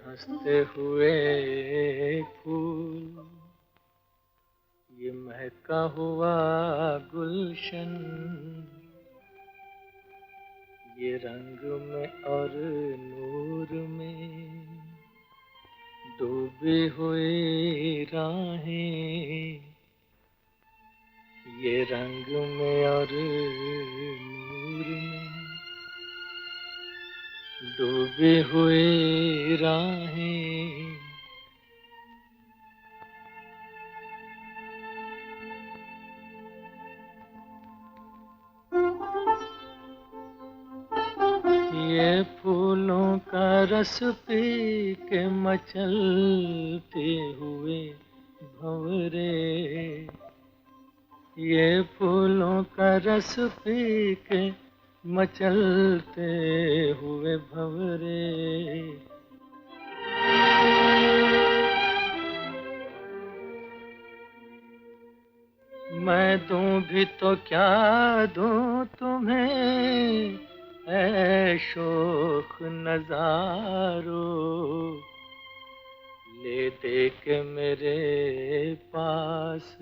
हंसते हुए फूल, ये महका हुआ गुलशन, ये रंग में और नूर में डूबी हुई राहें, ये रंग में और नूर में डूबी हुई राहें, ये फूलों का रस पी के मचलते हुए भंवरे, ये फूलों का रस पी के मचलते हुए भंवरे, मैं दूं भी तो क्या दूं तुम्हें ऐ शोख नजारो, ले दे के मेरे पास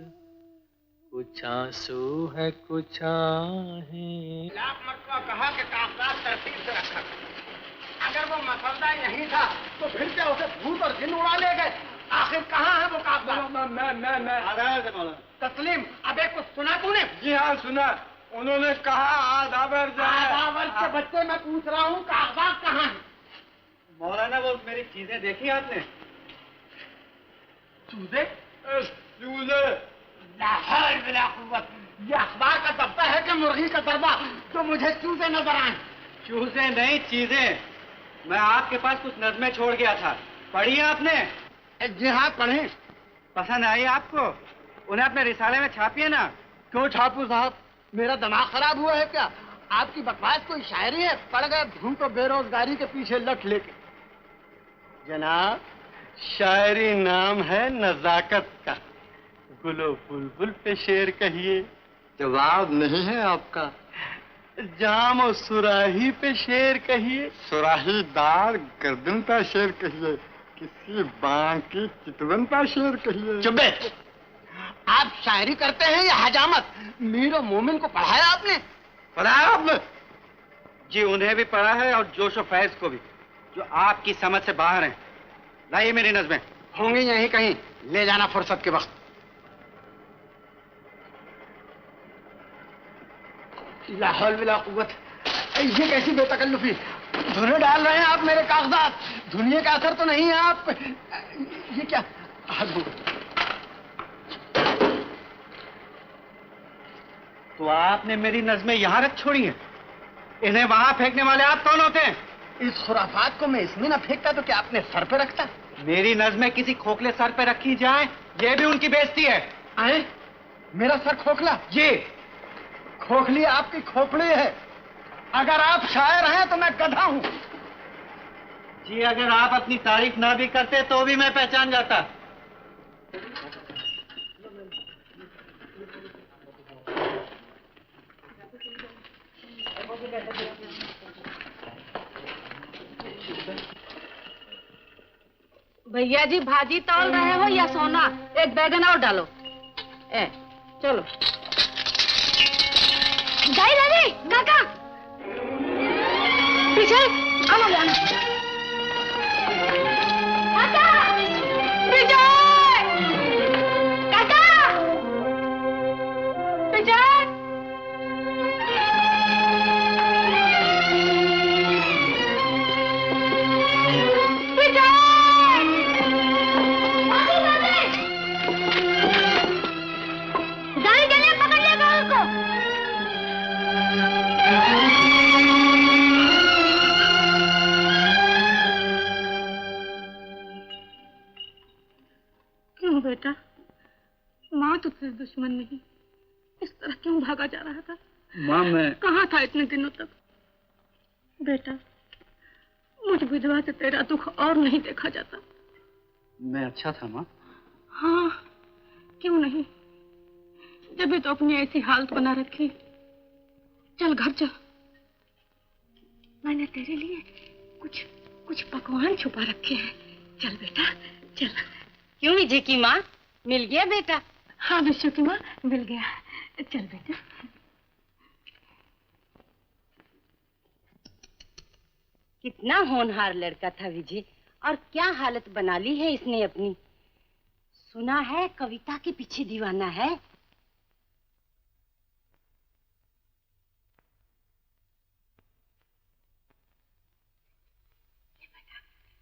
कुछ आंसू है कुछ आहें। लाख मरतबा कहा कि कागजात तरतीब से रखा, अगर वो मसौदा यही था तो फिर क्या उसे भूत और जिन उड़ा ले गए? आखिर कहाँ है वो कागजात? मैं तस्लीम, अबे कुछ सुना तूने? जी हाँ सुना, उन्होंने कहा आधा वर्ष के बच्चे मैं पूछ रहा हूँ कागजात कहाँ है? मौलाना वो मेरी चीजें देखी आपने? चूजे? चूजे ये अखबार का दफ्तर है कि मुर्गी का दरबा तो मुझे चूजे नजर आए? चूजे नहीं चीजें। मैं आपके पास कुछ नज़में छोड़ गया था, पढ़ी आपने? जी हाँ पढ़ी। पसंद आई आपको? उन्हें अपने रिसाले में छापिए ना। क्यों छापू साहब, मेरा दिमाग खराब हुआ है क्या? आपकी बकवास कोई शायरी है? पड़ गए ढूंढ तो बेरोजगारी के पीछे लठ लेके। जनाब, शायरी नाम है नजाकत का। गुलो बुलबुल पे शेर कहिए, जवाब नहीं है आपका। जाम और सुराही पे शेर कहिए, सुराही दार गर्दन पे शेर कहिए, किसी बांग की चितवन पे शेर कहिए। चुप बैठ। आप शायरी करते हैं या हजामत? मीर और मोमिन को पढ़ाया आपने? पढ़ाया आपने? जी उन्हें भी पढ़ा है और जोश और फैज को भी, जो आपकी समझ से बाहर हैं। लाइए मेरी नज़में। होंगे यहीं कहीं, ले जाना फुर्सत के वक्त। ला हौल वला कुव्वत, ये कैसी बेतकल्लुफी? धुने डाल रहे हैं आप मेरे कागजात, धुनिया का असर तो नहीं है आप? ये क्या? तो आपने मेरी नज़में यहाँ रख छोड़ी हैं? इन्हें वहां फेंकने वाले आप कौन होते हैं? इस खुराफात को मैं इसमें ना फेंकता तो क्या अपने सर पे रखता? मेरी नज़में किसी खोखले सर पे रखी जाए, ये भी उनकी बेइज्जती है। आए? मेरा सर खोखला? जी। खोखली आपकी खोपड़ी है। अगर आप शायर हैं तो मैं गधा हूं। जी, अगर आप अपनी तारीफ ना भी करते तो भी मैं पहचान जाता। भैया जी भाजी तौल रहे हो या सोना? एक बैगन और डालो। चलो। जाई दादी, काका पीछे आना जाना। काका पीछे, काका पीछे। बेटा, माँ तो फिर दुश्मन नहीं, इस तरह क्यों भागा जा रहा था? माँ, मैं कहाँ था इतने दिनों तक? बेटा, मुझ विधवा से तेरा दुख और नहीं देखा जाता। मैं अच्छा था माँ। हाँ, क्यों नहीं? जब भी तो अपनी ऐसी हालत बना रखी। चल घर चल, मैंने तेरे लिए कुछ पकवान छुपा रखे हैं। चल बेटा चल। क्यों विजय की माँ, मिल गया बेटा? हाँ विशु की माँ, मिल गया। चल बेटा। कितना होनहार लड़का था विजय, और क्या हालत बना ली है इसने अपनी। सुना है कविता के पीछे दीवाना है।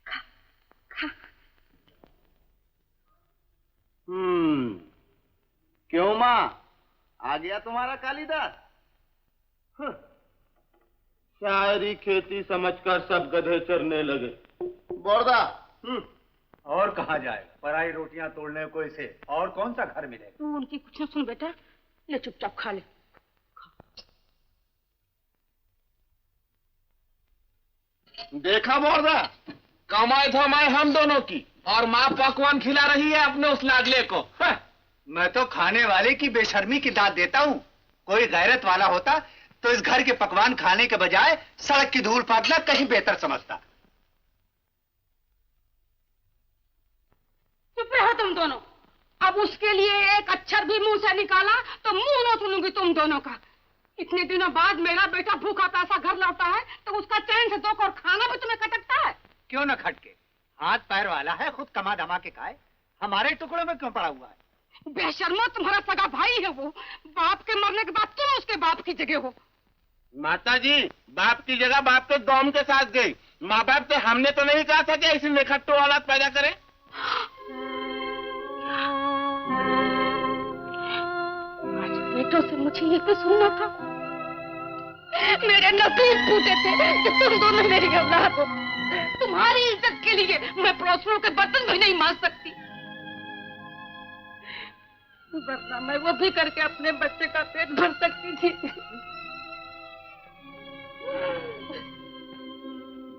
खा खा। क्यों माँ, आ गया तुम्हारा कालिदास? शायरी खेती समझकर सब गधे चरने लगे। बोरदा। और कहाँ जाएगा? पराई रोटियां तोड़ने को इसे और कौन सा घर मिलेगा? तू उनकी कुछ न सुन बेटा, ले चुपचाप खा ले। देखा बोरदा, कमाई धमाई हम दोनों की, और माँ पकवान खिला रही है अपने उस लाडले को। मैं तो खाने वाले की बेशर्मी की दाद देता हूँ। कोई गैरत वाला होता तो इस घर के पकवान खाने के बजाय सड़क की धूल फाड़ना कहीं बेहतर समझता। चुप रहो तुम दोनों। अब उसके लिए एक अक्षर भी मुंह से निकाला तो मुंह न सुनूंगी तुम दोनों का। इतने दिनों बाद मेरा बेटा भूखा प्यासा घर लौटा है तो उसका चैन से दो और खाना भी तुम्हें खटकता है? क्यों न खटके? हाथ पैर वाला है, खुद कमा धमा के खाए। हमारे टुकड़ों में क्यों पड़ा हुआ है? बेशर्मो, तुम्हारा सगा भाई है वो। बाप के मरने के बाद तुम उसके बाप की जगह हो। माता जी, बाप की जगह बाप के दौम के साथ गई। माँ बाप तो हमने तो नहीं कहा था कि ऐसी निखट्टू औलाद पैदा करें। आज बेटों से मुझे ये तो सुनना था। मेरे नसीब फूटे थे कि तुम दोनों मेरी औलाद हो। तुम्हारी इज्जत के लिए मैं पड़ोसियों के बर्तन भी नहीं मांज सकती, वरना मैं वो भी करके अपने बच्चे का पेट भर सकती थी।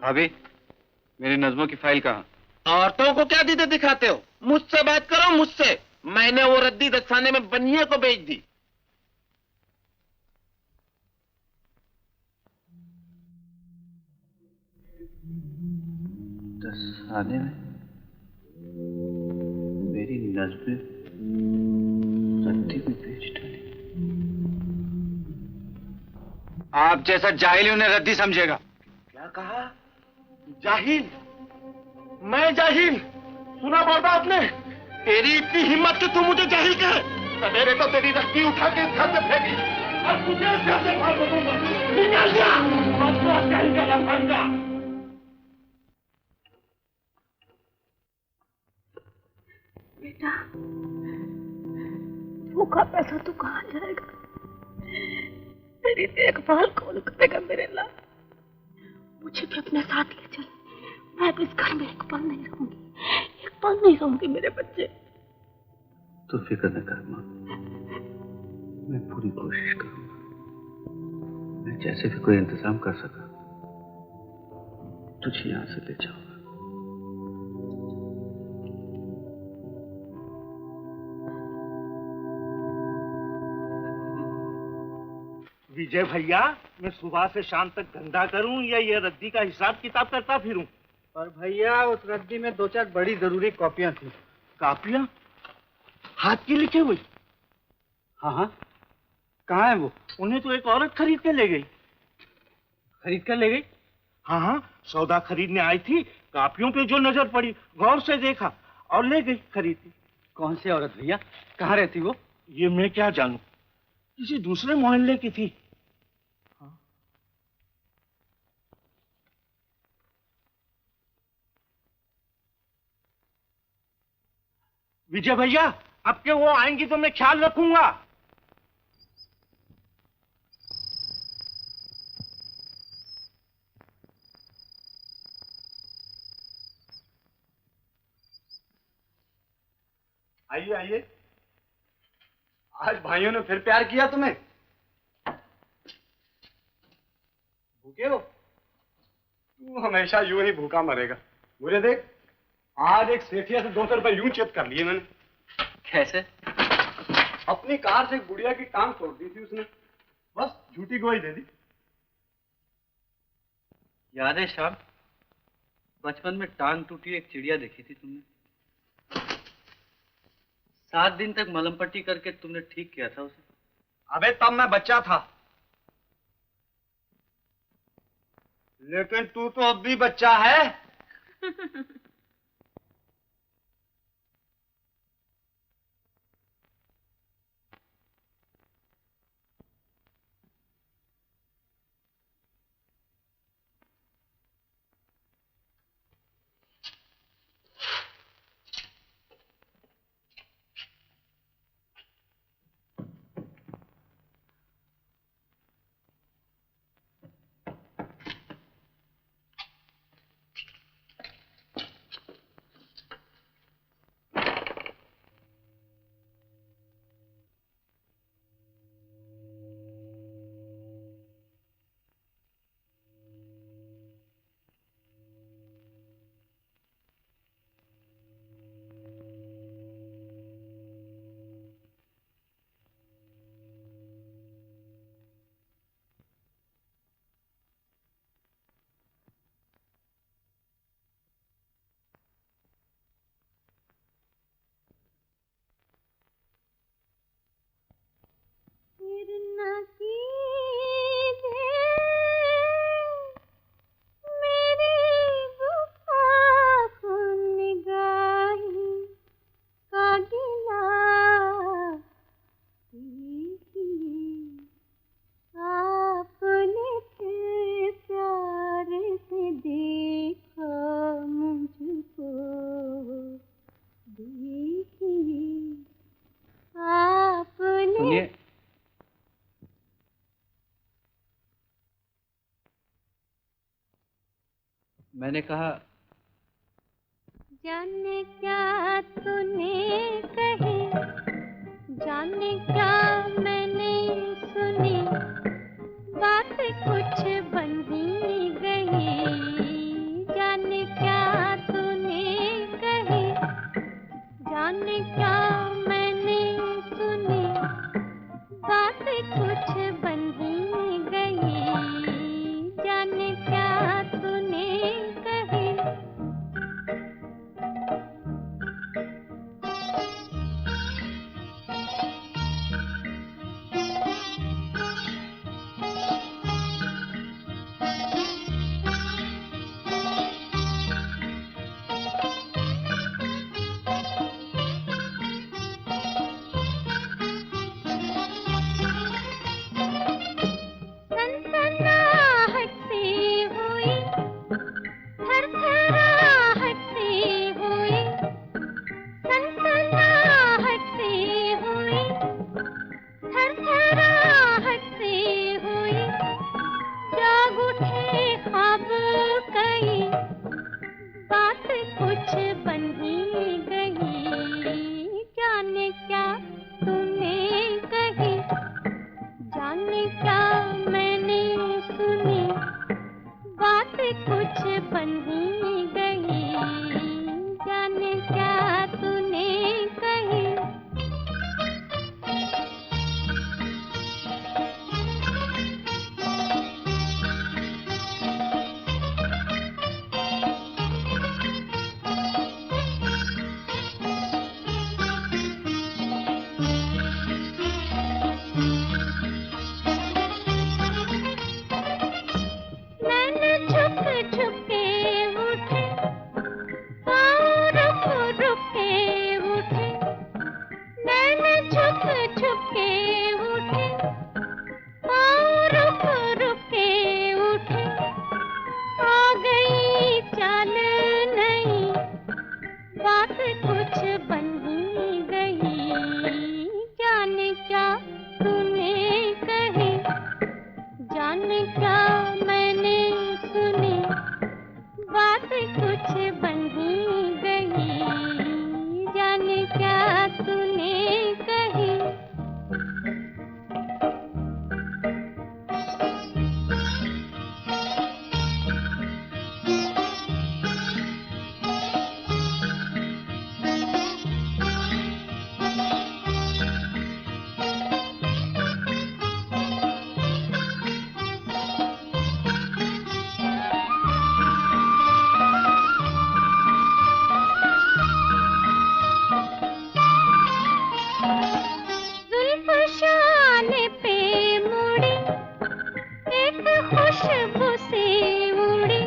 भाभी, मेरी नज़्मों की फाइल कहाँ? औरतों को क्या दीदे दिखाते हो? मुझसे बात करो, मुझसे। मैंने वो रद्दी दस्ताने में बनिए को बेच दी। दस्ताने में मेरी नज़्में रद्दी में बेच डाली। आप जैसा जाहिल उन्हें रद्दी समझेगा। क्या कहा? जाहिल? मैं जाहिल? सुना बोलता आपने? तेरी इतनी हिम्मत कि तू मुझे जहील कहे। सवेरे तो तेरी रस्सी उठा के इस घर से फेंकी, अब तुझे इस घर से बाहर दूंगा। निकल जा, और तो कहीं का लफंगा। बेटा, भूखा पैसा तू कहाँ जाएगा? मेरी देखभाल कौन करेगा मेरे लाल? मुझे भी अपने साथ ले चल। मैं भी इस घर में एक पल नहीं रहूंगी, एक पल नहीं रहूंगी मेरे बच्चे। तू फिक्र न कर माँ, मैं पूरी कोशिश करूंगा। मैं जैसे भी कोई इंतजाम कर सका तुझे यहां से ले जाऊंगा। विजय भैया, मैं सुबह से शाम तक धंधा करूं या ये रद्दी का हिसाब किताब करता फिरूं? पर भैया उस रद्दी में 2-4 बड़ी जरूरी कॉपियां थी। कापियां? हाथ की लिखी हुई? हाँ हाँ, कहाँ है वो? उन्हें तो एक औरत खरीद के ले गई। खरीद कर ले गई? हाँ हाँ, सौदा खरीदने आई थी, कापियों पे जो नजर पड़ी गौर से देखा और ले गई खरीद के। कौन सी औरत भैया? कहाँ रहती वो? ये मैं क्या जानूं, किसी दूसरे मोहल्ले की थी। विजय भैया, अब के वो आएंगी तो मैं ख्याल रखूंगा। आइए आइए। आज भाइयों ने फिर प्यार किया तुम्हें? भूखे हो? तू हमेशा यूं ही भूखा मरेगा। मुझे देख, आज एक सेठिया से 200 रुपए यूं चेत कर लिए मैंने। कैसे? अपनी कार से एक बुढ़िया की टांग तोड़ दी थी उसने, बस झूठी गवाही दे दी। याद है श्याम, बचपन में टांग टूटी एक चिड़िया देखी थी तुमने? 7 दिन तक मलहम पट्टी करके तुमने ठीक किया था उसे। अबे तब मैं बच्चा था, लेकिन तू तो अब भी बच्चा है। मैंने कहा जाने क्या तूने कही, जाने क्या मैंने सुनी, बात कुछ बन ही गई। जाने क्या तूने कही, जाने क्या मैंने सुनी, बात कुछ बन ही गई। जाने क्या तूने कही। कुछ बन ही गई, जाने क्या तूने कही, जाने क्या मैंने सुनी, बात कुछ बन ही गई, जाने क्या तूने कही। खुशबू से उड़ी,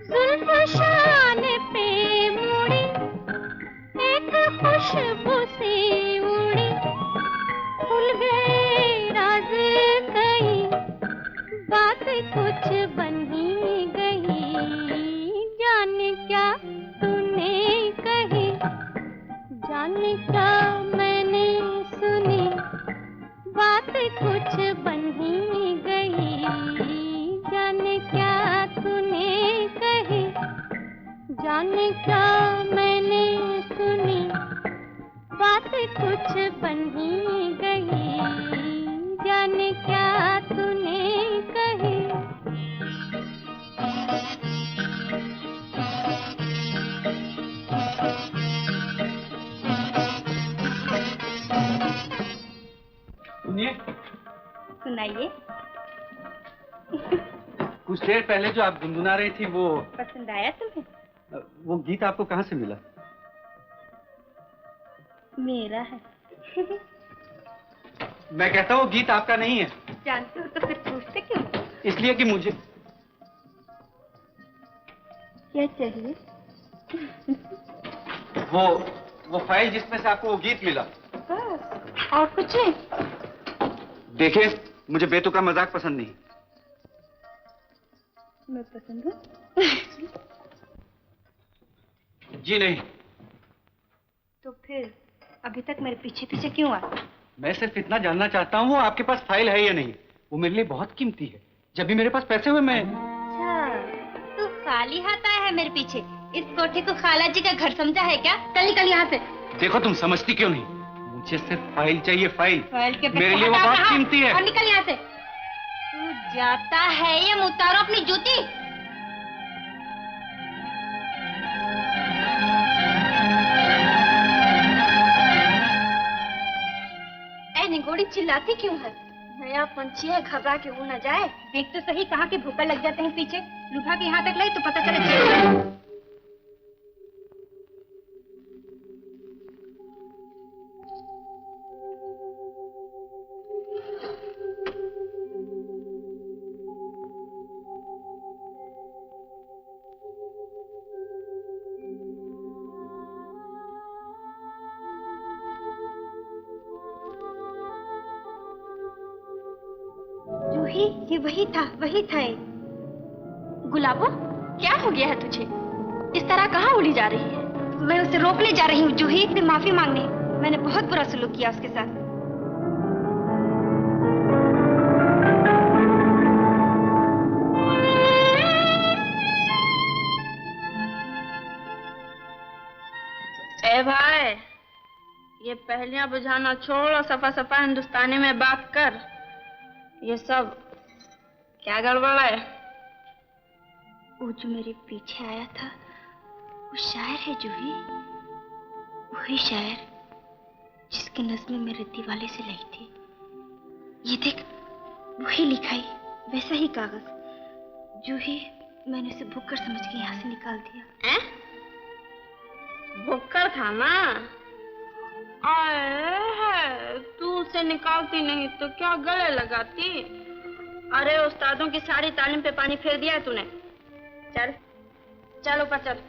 जुल्फ शान पे मुड़ी, एक खुशबू से उड़ी, खुल गए राज कई, बात कुछ बन ही गई, जाने क्या तूने कही, जाने क्या मैंने सुनी, बात कुछ बन ही गई, जाने क्या तूने कही, जाने क्या मैंने सुनी, बात कुछ बन ही गई, जाने क्या तूने कही। सुनाइए। कुछ देर पहले जो आप गुनगुना रही थी वो पसंद आया तुम्हें? वो गीत आपको कहाँ से मिला? मेरा है। मैं कहता हूँ गीत आपका नहीं है। जानते हो तो फिर पूछते क्यों? इसलिए कि मुझे क्या चाहिए? वो फाइल जिसमें से आपको वो गीत मिला। बस और कुछ नहीं? देखिए, मुझे बेतुका मजाक पसंद नहीं। मैं पसंद हूँ? जी नहीं। तो फिर अभी तक मेरे पीछे पीछे क्यों आते? मैं सिर्फ इतना जानना चाहता हूँ आपके पास फाइल है या नहीं। वो मेरे लिए बहुत कीमती है। जब भी मेरे पास पैसे हुए मैं। अच्छा, तू खाली हाथ आया है मेरे पीछे। इस कोठे को खाला जी का घर समझा है क्या? चल निकल यहाँ से। देखो तुम समझती क्यों नहीं? मुझे सिर्फ फाइल चाहिए, फाइल। फाइल के मेरे लिए वो बहुत कीमती है। और निकल यहाँ से। तू जाता है या उतारो अपनी जूती। निगोड़ी चिल्लाती क्यों है? नया पंछी है, घबरा के उड़ न जाए। देख तो सही, कहाँ के भूखा लग जाते हैं पीछे। लुभा के यहाँ तक लाई तो पता चले। ये वही था ये। गुलाबो, क्या हो गया है तुझे? इस तरह कहाँ उड़ी जा रही है? मैं उसे रोकने जा रही हूँ जूही, से माफी मांगने। मैंने बहुत बुरा सलूक किया उसके साथ। ए भाई, ये पहेलियां बुझाना छोड़ और सफा सफा हिंदुस्तानी में बात कर। ये सब क्या गड़बड़ है? वो जो मेरे पीछे आया था वो शायर है जूही, वही शायर जिसकी नज़्में मेरे दिवाले से लाई थी। ये देख, वही लिखाई, वैसा ही कागज। जूही, मैंने उसे भुक्कड़ समझ के यहाँ से निकाल दिया। भुक्कड़ था ना? आए, तू उसे निकालती नहीं तो क्या गले लगाती? अरे उस्तादों की सारी तालीम पे पानी फेर दिया है तूने। चल चल ऊपर चल।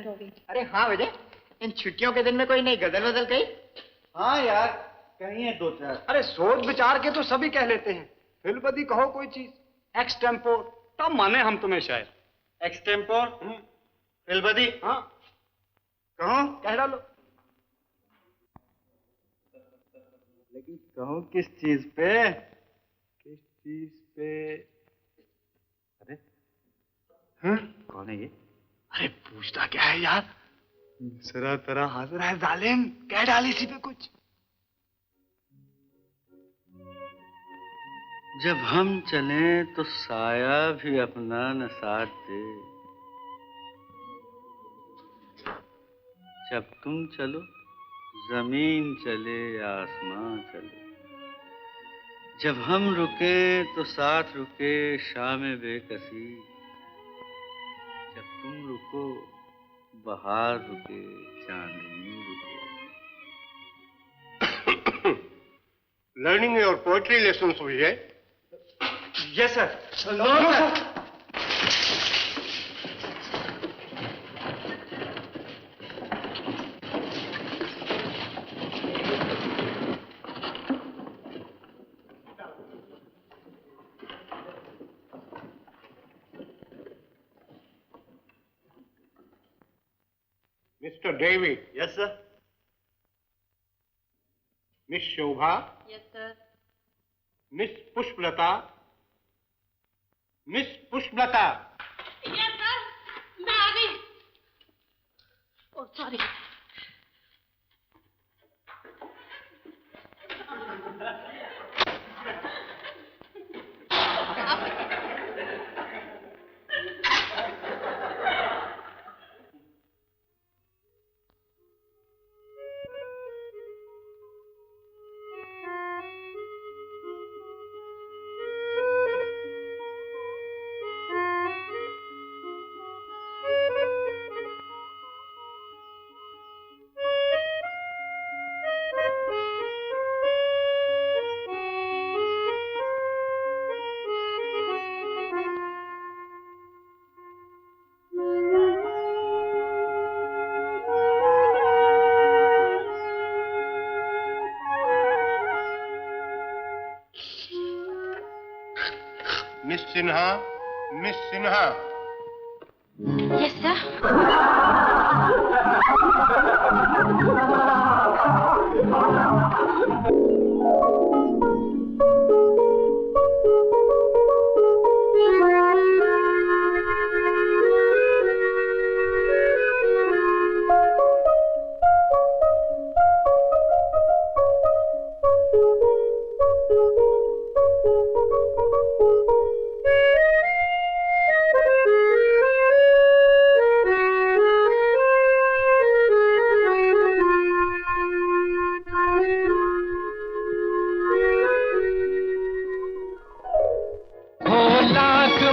तैयार हो गई। अरे हाँ बेटे, इन छुट्टियों के दिन में कोई नई गजल वजल कही? हाँ यार, कहीं है दो चार। अरे सोच विचार के तो सभी कह लेते हैं, फिल्बदी कहो कोई चीज, एक्सटेम्पोर, तब माने हम तुम्हें शायर। एक्सटेम्पोर फिल्बदी, हाँ कहो कह डालो। लेकिन कहो किस चीज पे? किस चीज पे? अरे हाँ? कौन है ये? अरे पूछता क्या है यार, सरा तरह हाजिर है जालिम, कह डाल इसी पे कुछ। जब हम चले तो साया भी अपना न साथ दे, जब तुम चलो जमीन चले आसमां चले, जब हम रुके तो साथ रुके शाम बेकसी, जब तुम रुको बहार रुके चांदनी रुके। लर्निंग और पोएट्री लेसन हुई है? Yes sir. No sir. Mister David. Yes sir. Miss Shobha. Yes sir. Miss Pushpalata. Miss Pushpalata. Yes sir, मैं आ गई। Oh sorry. Miss Sinha. Miss Sinha. Yes sir.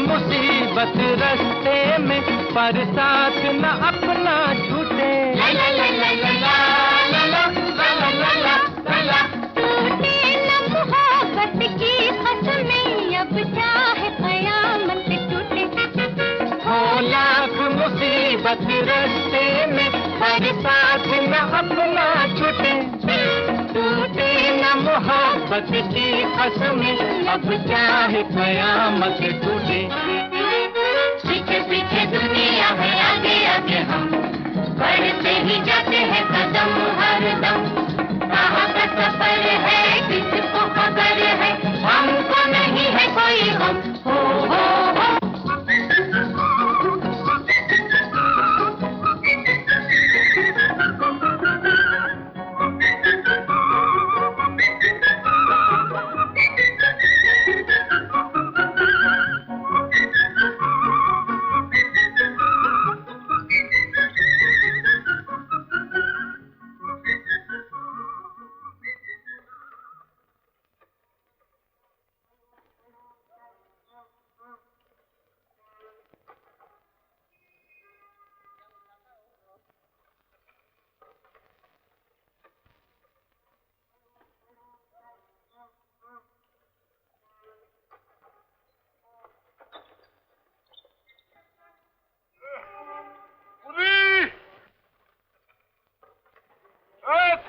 मुसीबत रस्ते में पर साथ न अपना छूटे। टूटे न मोहब्बत की कसमें, अब चाहे कयामत टूटे। हो लाख मुसीबत रस्ते में पर साथ न अपना छूटे। टूटे न मोहब्बत की कसमें, अब चाहे कयामत टूटे। पीछे पीछे दुनिया है, आगे आगे हम बढ़ते ही जाते हैं कदम हर दम। कहाँ का सफर है किसको खबर है, हमको नहीं है कोई गम। हो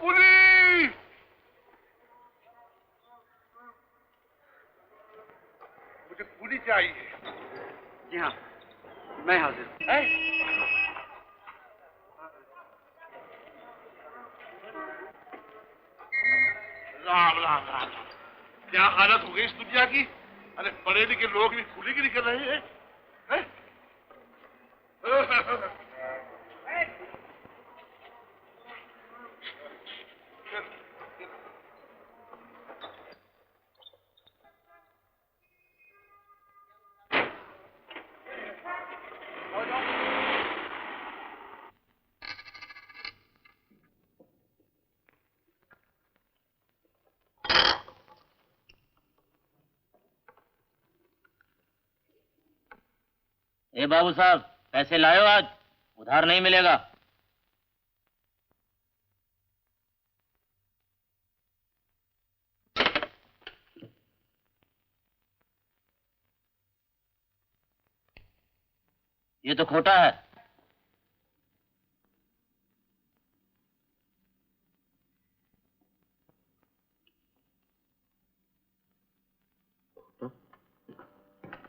पुली! मुझे पुली चाहिए। जी हाँ, मैं हाजिर हूँ। राम राम राम राम। क्या हालत हो गई इस दुनिया की? अरे पढ़े लिखे लोग भी पुली की निकल रहे हैं। हैं? ए बाबू साहब, पैसे लायो आज, उधार नहीं मिलेगा। ये तो खोटा है।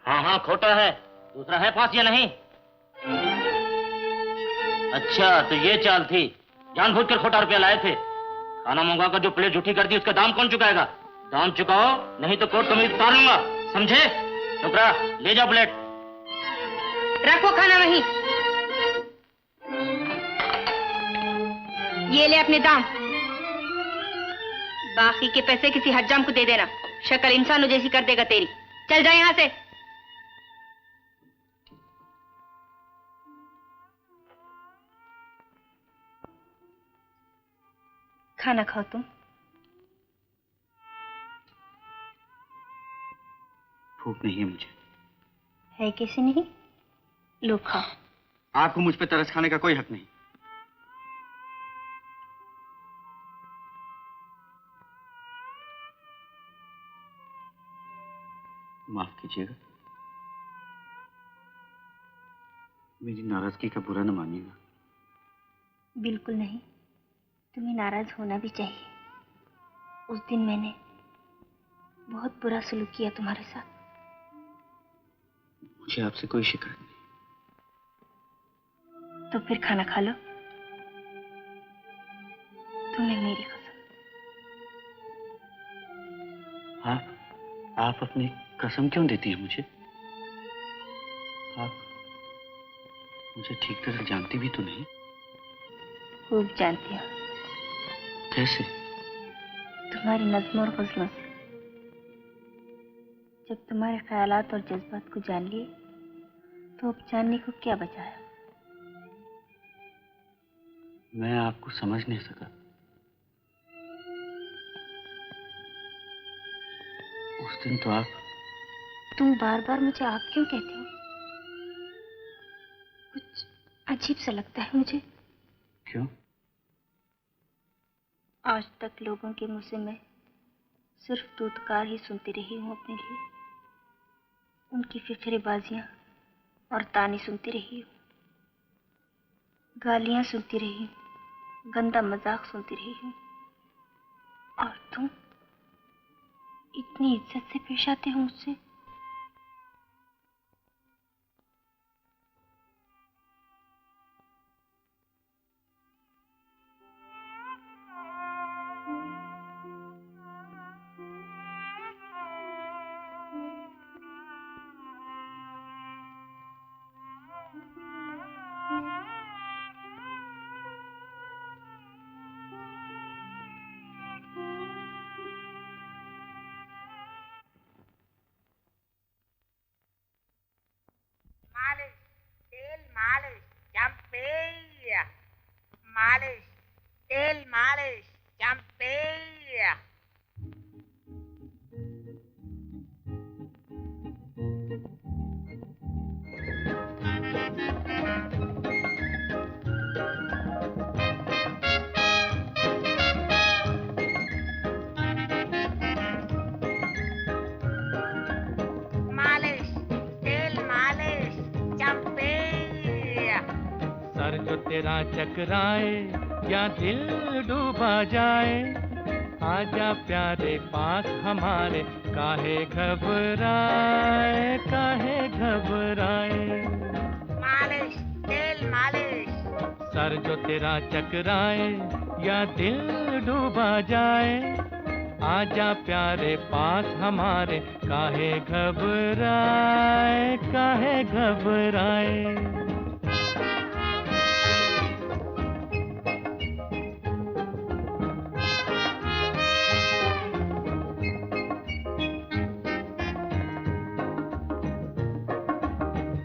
हाँ हाँ खोटा है। दूसरा है पास या नहीं? अच्छा तो ये चाल थी, जानबूझकर खोटा रुपया लाए थे। खाना मंगवाकर जो प्लेट झूठी कर दी उसका दाम कौन चुकाएगा? दाम चुकाओ नहीं तो कोर्ट कमीज उतार लूंगा, समझे? टुकड़ा ले जाओ प्लेट। रखो खाना वहीं। ये ले अपने दाम, बाकी के पैसे किसी हज्जाम को दे देना, शक्ल इंसानों जैसी कर देगा तेरी। चल जा यहाँ से। खाना खाओ तुम। भूख नहीं है मुझे। है कैसे नहीं? लो खाओ। आपको मुझ पे तरस खाने का कोई हक नहीं। माफ कीजिएगा, मेरी नाराजगी का बुरा न मानिएगा। बिल्कुल नहीं, तुम्हें नाराज होना भी चाहिए। उस दिन मैंने बहुत बुरा सलूक किया तुम्हारे साथ। मुझे आपसे कोई शिकायत नहीं। तो फिर खाना खा लो। तुम्हें मेरी कसम। आप अपनी कसम क्यों देती हैं मुझे? आप मुझे ठीक तरह जानती भी तो नहीं। खूब जानती हो। कैसे? तुम्हारी नज़्मों और गज़लों से। जब तुम्हारे ख्यालात और जज्बात को जान लिए तो अब जानने को क्या बचा है? मैं आपको समझ नहीं सका। उस दिन तो आप। तुम बार बार मुझे आप क्यों कहते हो? कुछ अजीब सा लगता है मुझे। क्यों? आज तक लोगों के मुंह से मैं सिर्फ दूतकार ही सुनती रही हूँ अपने लिए। उनकी फिक्रेबाजियां और ताने सुनती रही हूँ, गालियां सुनती रही हूँ, गंदा मजाक सुनती रही हूँ। और तुम इतनी इज्जत से पेश आते हो मुझसे। तेरा चकराए या दिल डूबा जाए, आजा प्यारे पास हमारे, काहे घबराए, काहे घबराए। मालिश, तेल मालिश। सर जो तेरा चकराए या दिल डूबा जाए, आजा प्यारे पास हमारे, काहे घबराए, काहे घबराए।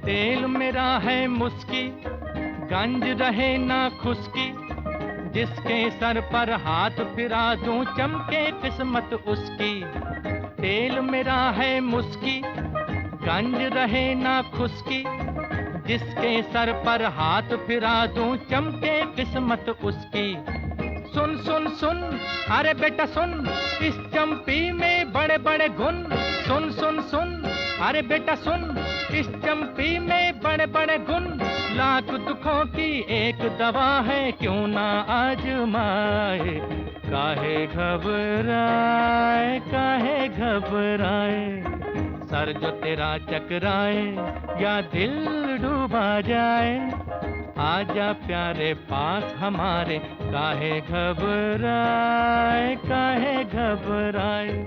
तेल मेरा है मुस्की, गंज रहे ना खुशकी, जिसके सर पर हाथ फिरा दूं चमके किस्मत उसकी। तेल मेरा है मुस्की, गंज रहे ना खुशकी, जिसके सर पर हाथ फिरा दूं चमके किस्मत उसकी। सुन सुन सुन, अरे बेटा सुन, इस चंपी में बड़े बड़े गुण। सुन सुन सुन, अरे बेटा सुन, इस चंपी में बड़े बड़े गुण। लाख दुखों की एक दवा है, क्यों ना आजमाए, काहे घबराए, काहे घबराए। सर जो तेरा चकराए या दिल डूबा जाए, आजा प्यारे पास हमारे, काहे घबराए, काहे घबराए।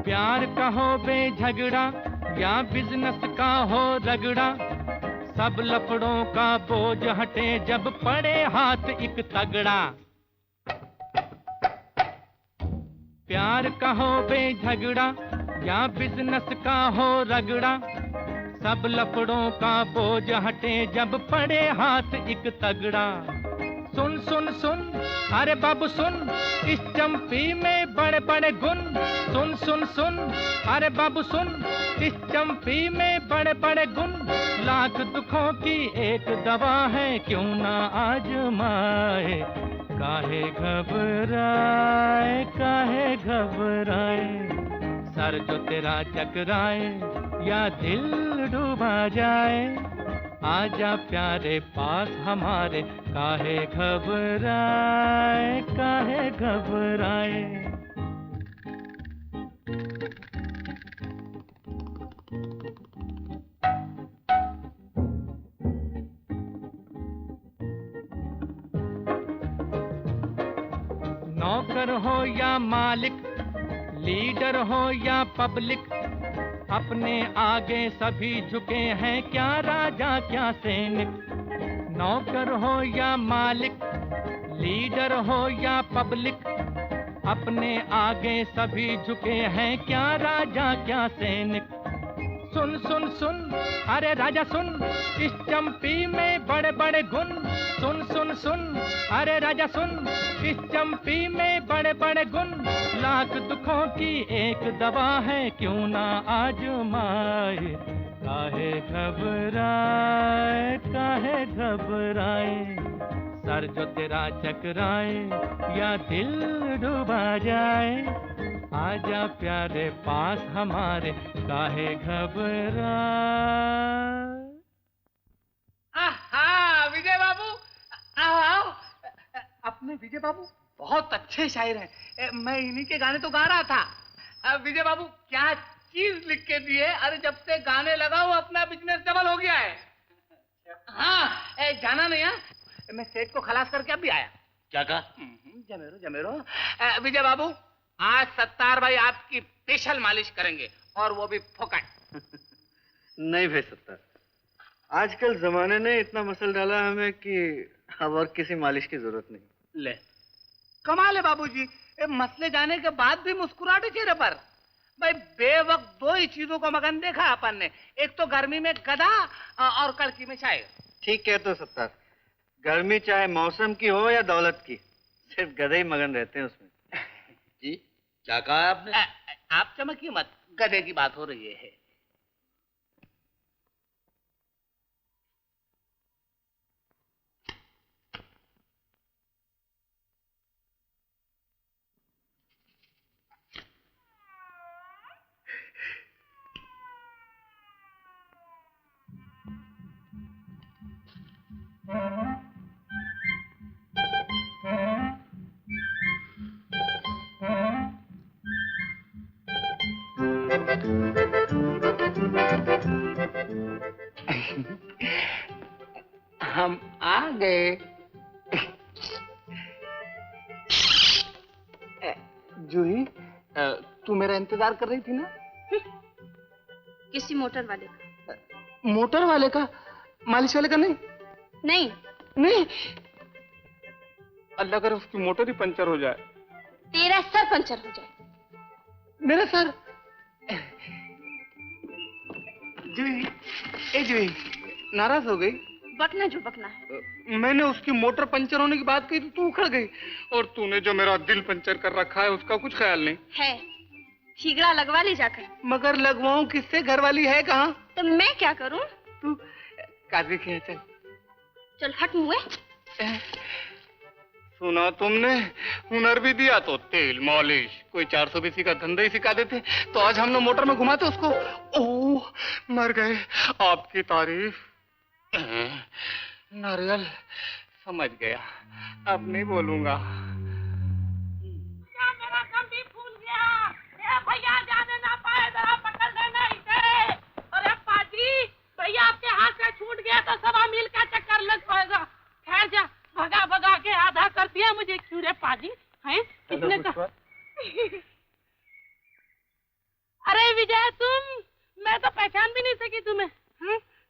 प्यार का हो बेझगड़ा या बिजनेस का हो रगड़ा, सब लफड़ों का बोझ हटे जब पड़े हाथ एक तगड़ा। प्यार का हो बेझगड़ा या बिजनेस का हो रगड़ा, सब लफड़ों का बोझ हटे जब पड़े हाथ एक तगड़ा। सुन सुन सुन, अरे बाबू सुन, इस चंपी में बड़े बड़े गुण। सुन सुन सुन, अरे बाबू सुन, इस चंपी में बड़े बड़े गुण। लाख दुखों की एक दवा है, क्यों ना आजमाए, काहे घबराए, काहे घबराए। सर जो तेरा चकराए या दिल डूबा जाए, आजा प्यारे पास हमारे, काहे घबराए, काहे घबराए। नौकर हो या मालिक, लीडर हो या पब्लिक, अपने आगे सभी झुके हैं, क्या राजा क्या सैनिक। नौकर हो या मालिक, लीडर हो या पब्लिक, अपने आगे सभी झुके हैं, क्या राजा क्या सैनिक। सुन सुन सुन, अरे राजा सुन, इस चंपी में बड़े बड़े गुण। सुन सुन सुन, अरे राजा सुन, इस चंपी में बड़े बड़े गुण। लाख दुखों की एक दवा है, क्यों ना आजमाए, काहे घबराए, काहे घबराए। सर जो तेरा चकराए या दिल डूबा जाए, आजा प्यारे पास हमारे, काहे घबराए। आहा, विजय बाबू, आओ आओ। अपने विजय बाबू बहुत अच्छे शायर हैं। मैं इन्हीं के गाने तो गा रहा था। विजय बाबू क्या चीज लिख के दिए। अरे जब से गाने लगा वो अपना बिजनेस डबल हो गया है। हाँ, जाना नहीं है, मैं सेठ को खलास करके अभी आया। क्या कहा? जमेरो जमेरो। विजय बाबू, आज सत्तार भाई आपकी स्पेशल मालिश करेंगे, और वो भी फोकट। नहीं भाई सत्तार, आजकल जमाने ने इतना मसल डाला हमें कि अब और किसी मालिश की जरूरत नहीं। ले कमाल है बाबूजी, मसले जाने के बाद भी मुस्कुराहट चेहरे पर। भाई बेवक्त दो ही चीजों को मगन देखा अपन ने, एक तो गर्मी में गधा और कड़की में शायर। ठीक कहते हो सत्तार, गर्मी चाहे मौसम की हो या दौलत की, सिर्फ गधे ही मगन रहते हैं उसमें। जी क्या कहा आपने? आप चमकिए मत, गधे की बात हो रही है। गए। जूही, तू मेरा इंतजार कर रही थी ना? किसी मोटर वाले का। मोटर वाले का? मालिश वाले का नहीं? नहीं नहीं। अल्लाह करे उसकी मोटर ही पंचर हो जाए। तेरा सर पंचर हो जाए। मेरा सर? जूही, ए जूही, नाराज हो गई? बकना जो बकना है। मैंने उसकी मोटर पंचर होने की बात कही तो तू उखड़ गई, और तूने जो मेरा दिल पंचर कर रखा है उसका कुछ ख्याल नहीं है। ठीकरा लगवा ले जाकर। मगर लगवाऊं किससे? घर वाली है कहाँ? तो मैं क्या करूं? तू काजी के चल। चल हट मुए। सुना तुमने, हुनर भी दिया तो तेल मालिश, कोई 420 का धंधा ही सिखा देते तो आज हम लोग मोटर में घुमाते उसको। ओह मर गए। आपकी तारीफ। नारियल समझ गया, अब नहीं बोलूंगा। मेरा कम भी फूल गया। भैया जाने ना पाए, जरा पकड़ लेना इसे। अरे पाजी, भैया आपके हाथ से छूट गया तो सवा मील का चक्कर लग पाएगा। खैर जा, भगा भगा के आधा कर दिया मुझे। क्यों रे पाजी, हैं कितने का? अरे विजय, तुम, मैं तो पहचान भी नहीं सकी तुम्हें।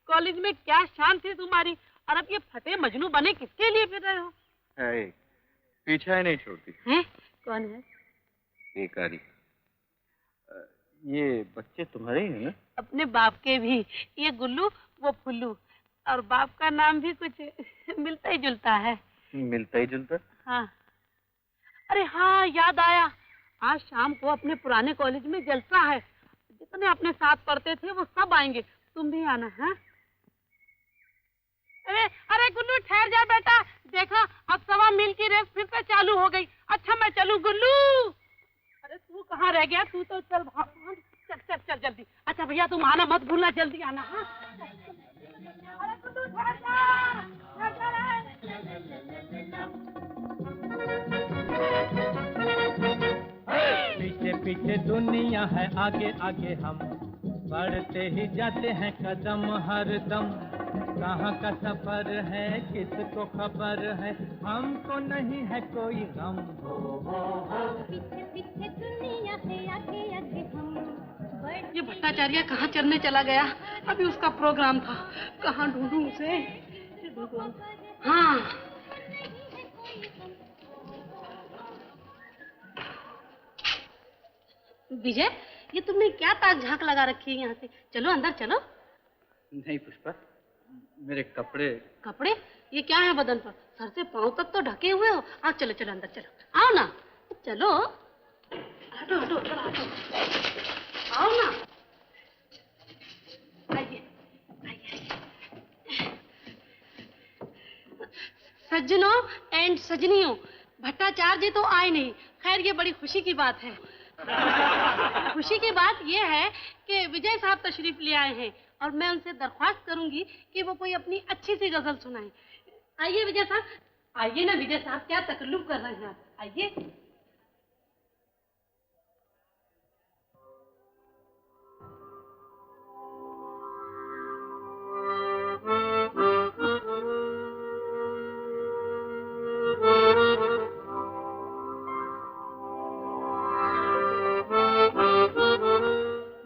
कॉलेज में क्या शान थी तुम्हारी, और अब ये फटे मजनू बने किसके लिए फिर रहे हो? पीछा ही नहीं छोड़ती। हैं? कौन है? बेकारी। ये बच्चे तुम्हारे ही हैं ना? अपने बाप के भी। ये गुल्लू, वो फुल्लू, और बाप का नाम भी कुछ मिलता ही जुलता है। मिलता ही जुलता? हाँ। अरे हाँ, याद आया, आज शाम को अपने पुराने कॉलेज में जलसा है। जितने अपने साथ पढ़ते थे वो सब आएंगे, तुम भी आना है। अरे अरे गुल्लू, ठहर जा बेटा, देखा अब सवा मील की रेस फिर से चालू हो गई। अच्छा मैं चलूं गुल्लू? अरे तू कहाँ रह गया? तू तो चल भाग, चल चल चल जल्दी। अच्छा भैया तुम आना मत भूलना, जल्दी आना। हाँ अरे गुल्लू ठहर जा। पीछे पीछे दुनिया है, आगे आगे हम बढ़ते ही जाते हैं कदम हर दम। कहाँ का सफर है किसको खबर है, हमको नहीं है कोई गम। पीछे पीछे दुनिया है, आगे आगे हम। ये भट्टाचार्य कहाँ चलने चला गया? अभी उसका प्रोग्राम था, कहाँ ढूंढूं उसे? हाँ विजय, ये तुमने क्या ताक झांक लगा रखी है यहाँ से? चलो अंदर चलो। नहीं पुष्पा, मेरे कपड़े। कपड़े? ये क्या है बदन पर? सर से पांव तक तो ढके हुए हो। आओ चलो चलो अंदर चलो। आओ ना, चलो। हटो हटो हटो, आओ ना। आइए आइए। सज्जनों एंड सजनियों, भट्टाचार्य तो आए नहीं। खैर ये बड़ी खुशी की बात है। खुशी की बात यह है कि विजय साहब तशरीफ ले आए हैं, और मैं उनसे दरख्वास्त करूंगी कि वो कोई अपनी अच्छी सी गजल सुनाएं। आइए विजय साहब, आइए ना विजय साहब, क्या तकल्लुफ कर रहे हैं आप? आइए।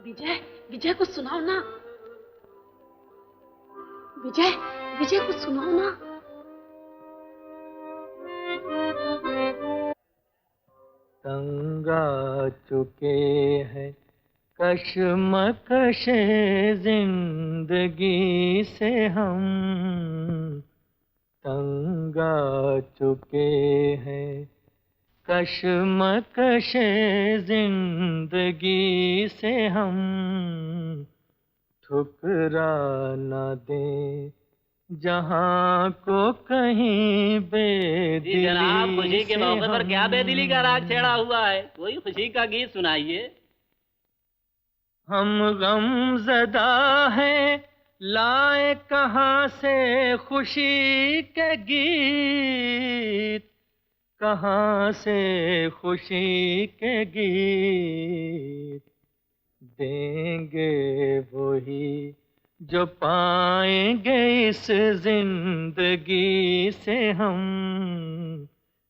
विजय, विजय कुछ सुनाओ ना। विजय, विजय कुछ सुनाओ ना। तंग आ चुके हैं कशमकश जिंदगी से हम, तंग आ चुके हैं कशमकश जिंदगी से हम। ठुकरा न दें जहां को कहीं बेदिली। जनाब, खुशी के से मौके पर हम। क्या बेदिली का राग छेड़ा हुआ है? कोई खुशी का गीत सुनाइए। हम गमज़दा हैं, लाए कहाँ से खुशी के गीत, कहाँ से खुशी के गीत। देंगे वही जो पाएंगे इस जिंदगी से हम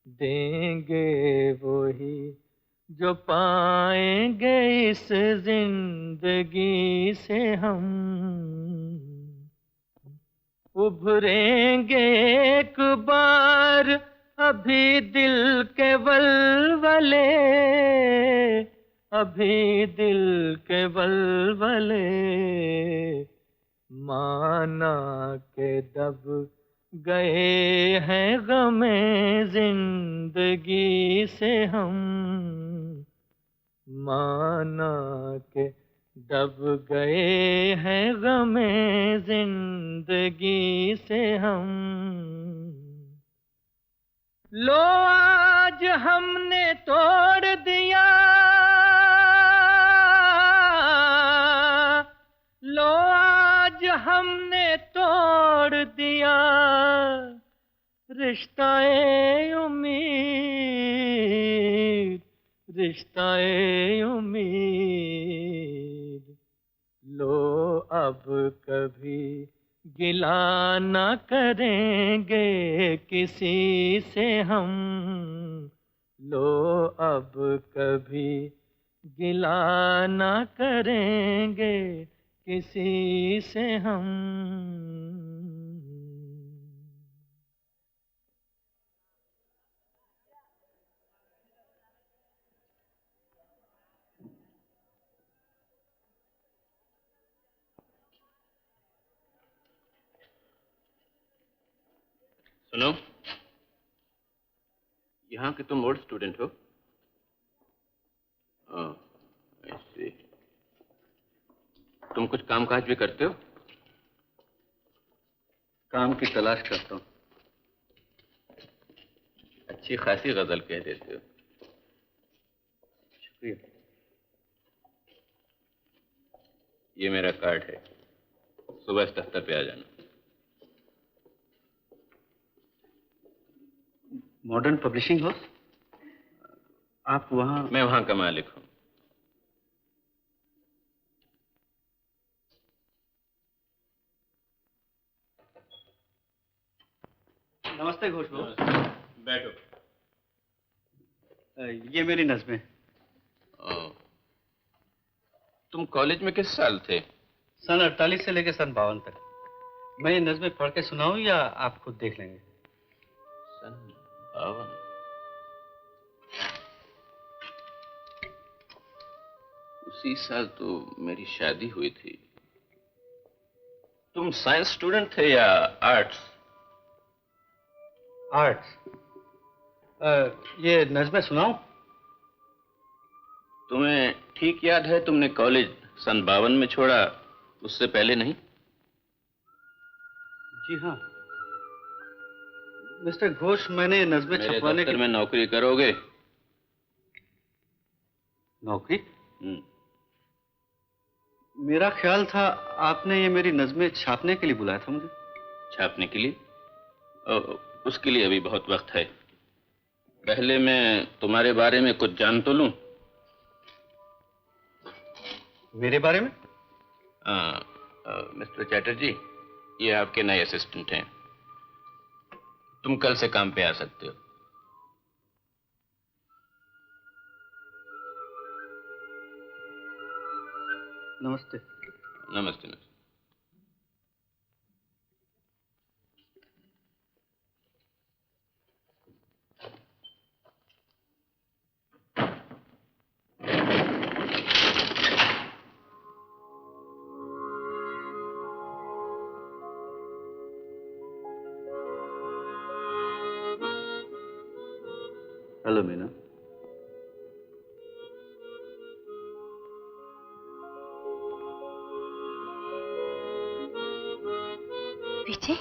देंगे वही, जो पाएंगे इस जिंदगी से हम उभरेंगे एक बार अभी दिल के वलवले, अभी दिल के वलवले माना के दब गए हैं गमे जिंदगी से हम, माना के दब गए हैं गमे जिंदगी से हम। लो आज हमने तोड़ दिया, लो आज हमने तोड़ दिया रिश्ता-ए उम्मीद, रिश्ता-ए उम्मीद। लो अब कभी गिला न करेंगे किसी से हम, लो अब कभी गिला न करेंगे किसी से हम। सुनो, यहाँ के तुम ओल्ड स्टूडेंट हो? ऐसे तुम कुछ काम काज भी करते हो? काम की तलाश करता हूँ। अच्छी खासी गजल कह देते हो। शुक्रिया। ये मेरा कार्ड है, सुबह इस दफ्तर पे आ जाना। Modern publishing house? आप वहाँ? मैं वहाँ का मालिक हूँ। नमस्ते घोष बाबू। बैठो। ये मेरी नज़में। तुम कॉलेज में किस साल थे? सन 48 से लेकर सन 52 तक। मैं ये नज़में पढ़ के सुनाऊं या आप खुद देख लेंगे? सन 52। उसी साल तो मेरी शादी हुई थी। तुम साइंस स्टूडेंट थे या आर्ट्स? आर्ट्स। ये नज़में सुनाऊं? तुम्हें ठीक याद है तुमने कॉलेज सन 52 में छोड़ा, उससे पहले नहीं? जी हाँ मिस्टर घोष, मैंने नज़में छपवाने के में नौकरी करोगे? नौकरी? मेरा ख्याल था आपने ये मेरी नज़में छापने के लिए बुलाया था मुझे। छापने के लिए? उसके लिए अभी बहुत वक्त है। पहले मैं तुम्हारे बारे में कुछ जान तो लूं। मेरे बारे में? मिस्टर चैटर्जी, ये आपके नए असिस्टेंट हैं। तुम कल से काम पे आ सकते हो। नमस्ते। नमस्ते। नमस्ते। हेलो मीना। विजय,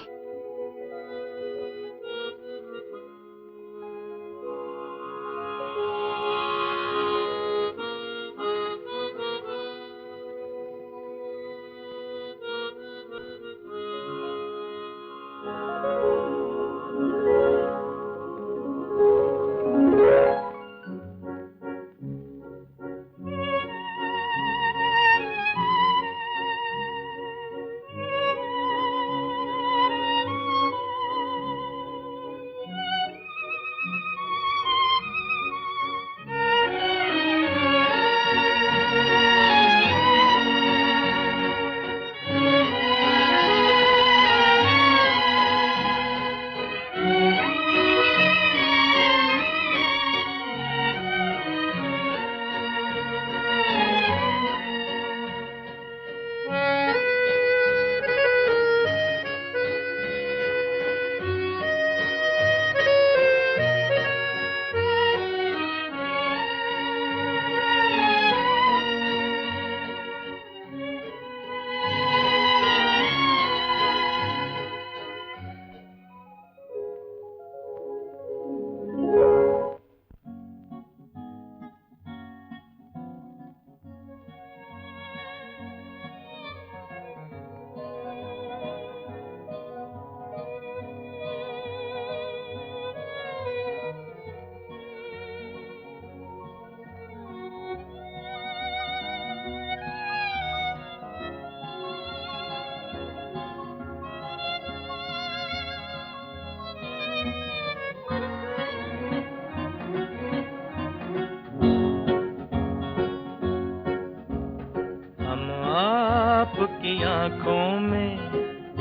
आंखों में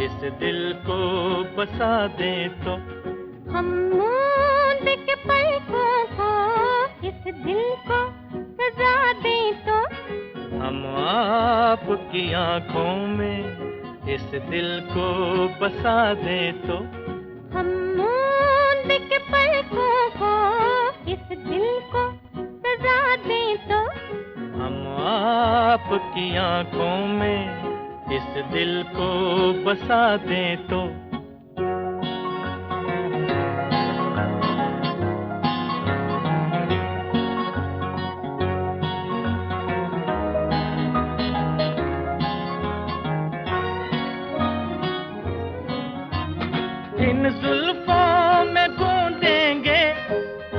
इस दिल को बसा दे तो हम मूंद के पलकों को इस दिल को सजा दे तो हम आपकी आंखों में इस दिल को बसा दे तो हम मूंद के पलकों को इस दिल को सजा दे तो हम आपकी आंखों में इस दिल को बसा दे तो इन जुल्फों में गूंदेंगे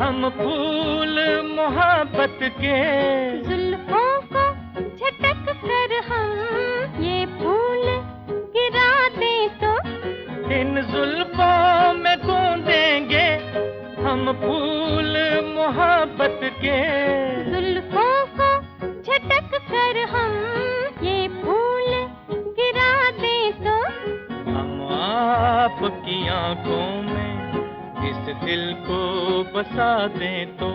हम फूल मोहब्बत के जुल्फों को झटक कर हम ये फूल गिरा दे तो इन जुल्फों में गूंदेंगे हम फूल मोहब्बत के जुल्फों को झटक कर हम ये फूल गिरा दे तो हम आपकी आंखों में इस दिल को बसा दे तो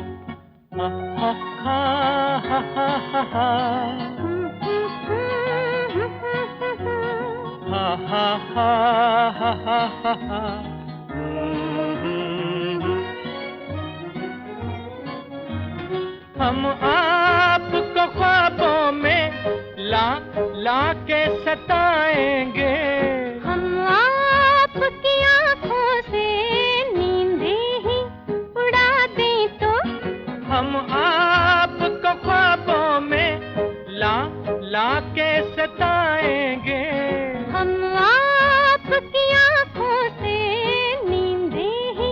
हा हा हा हा हा हा हा हा हा हा हा हा हा हम आपको ख्वाबों में ला के सताएंगे हम आपकी आंखों से नींदे ही उड़ा दे तो हम आपको ख्वाबों में ला के सताएंगे हम आपकी आंखों से नींदे ही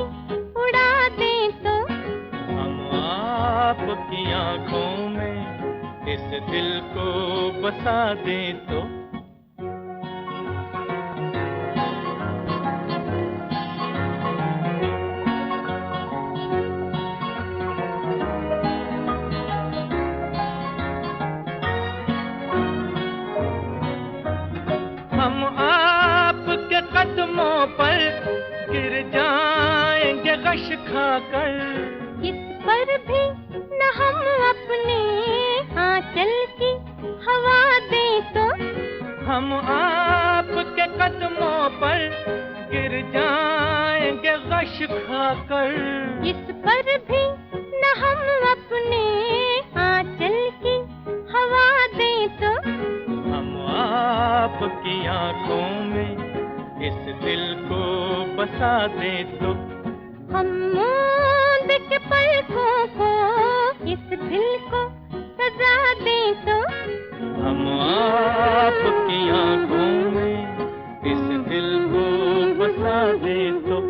उड़ा दे तो हम आपकी आंखों में इस दिल को बसा दे तो हम आपके कदमों पर गिर जाएंगे गश खाकर इस पर भी न हम अपने आंचल की हवा दे तो हम आपके कदमों पर गिर जाएंगे गश खाकर इस पर भी न हम अपने आंचल की हवा दे तो हम आपकी आंखों में इस दिल को बसा दे तो हम मूंद के पलकों को इस दिल को सजा दे तो हम आपकी आंखों में इस दिल को बसा दे तो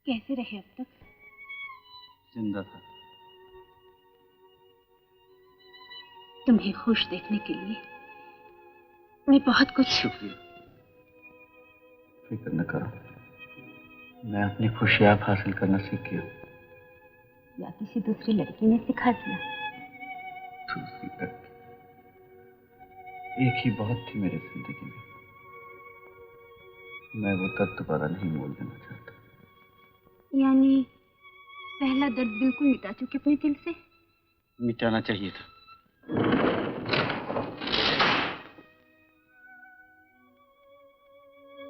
कैसे रहे अब तक? जिंदा था। तुम्हें खुश देखने के लिए मैं बहुत कुछ शुक्रिया, फिक्र न करो। मैं अपनी खुशी आप हासिल करना सीख गया। या किसी दूसरी लड़की ने सिखा दिया? दूसरी लड़की एक ही बहुत थी मेरी जिंदगी में। मैं वो दर्द दोबारा नहीं मोल देना चाहता। यानी पहला दर्द बिल्कुल मिटा चुके अपने दिल से? मिटाना चाहिए था।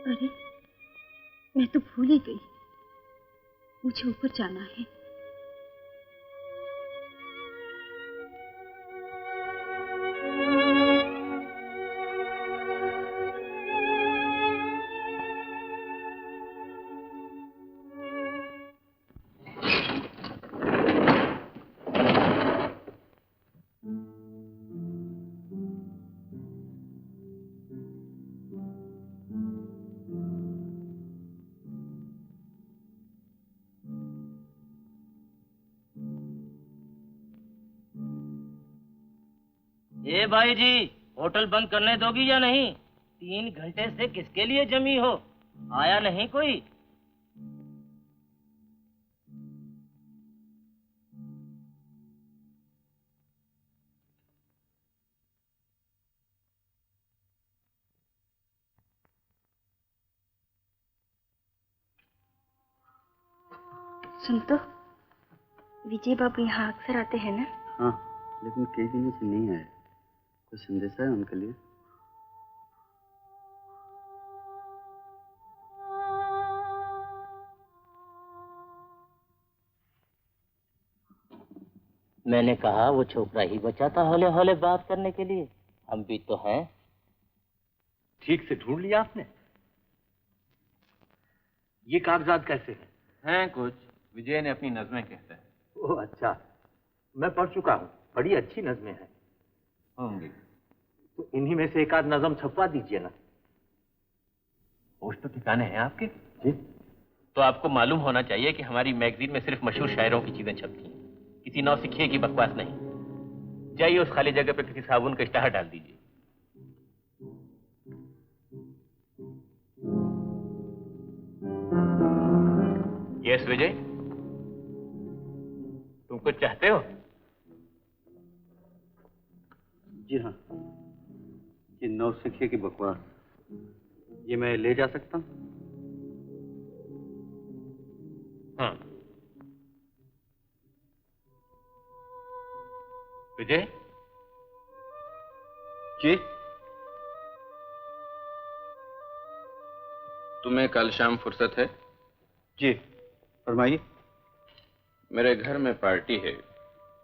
अरे मैं तो भूल ही गई, मुझे ऊपर जाना है। ए भाई जी, होटल बंद करने दोगी या नहीं? 3 घंटे से किसके लिए जमी हो? आया नहीं कोई? सुन तो, विजय बाबू यहाँ अक्सर आते हैं ना? हाँ, लेकिन कई दिनों से नहीं आए। कोई संदेश है उनके लिए? मैंने कहा वो छोकरा ही बचा था हौले हौले बात करने के लिए। हम भी तो हैं। ठीक से ढूंढ लिया आपने? ये कागजात कैसे हैं? हैं कुछ, विजय ने अपनी नज़में कहता है। ओह अच्छा, मैं पढ़ चुका हूँ, बड़ी अच्छी नज़में हैं। होंगी तो इन्हीं में से एक आध नज़म छपवा दीजिए ना। होश तो ठिकाने हैं आपके? जी। तो आपको मालूम होना चाहिए कि हमारी मैगजीन में सिर्फ मशहूर शायरों की चीजें छपती हैं, किसी नौसिखिए की बकवास नहीं। जाइए उस खाली जगह पे किसी साबुन का इश्तहार डाल दीजिए। यस विजय, तुम कुछ चाहते हो? जी हाँ, ये नौसिखिए की बकवास, ये मैं ले जा सकता हूँ? हाँ। विजय जी। तुम्हें कल शाम फुर्सत है? जी, फरमाइए। मेरे घर में पार्टी है,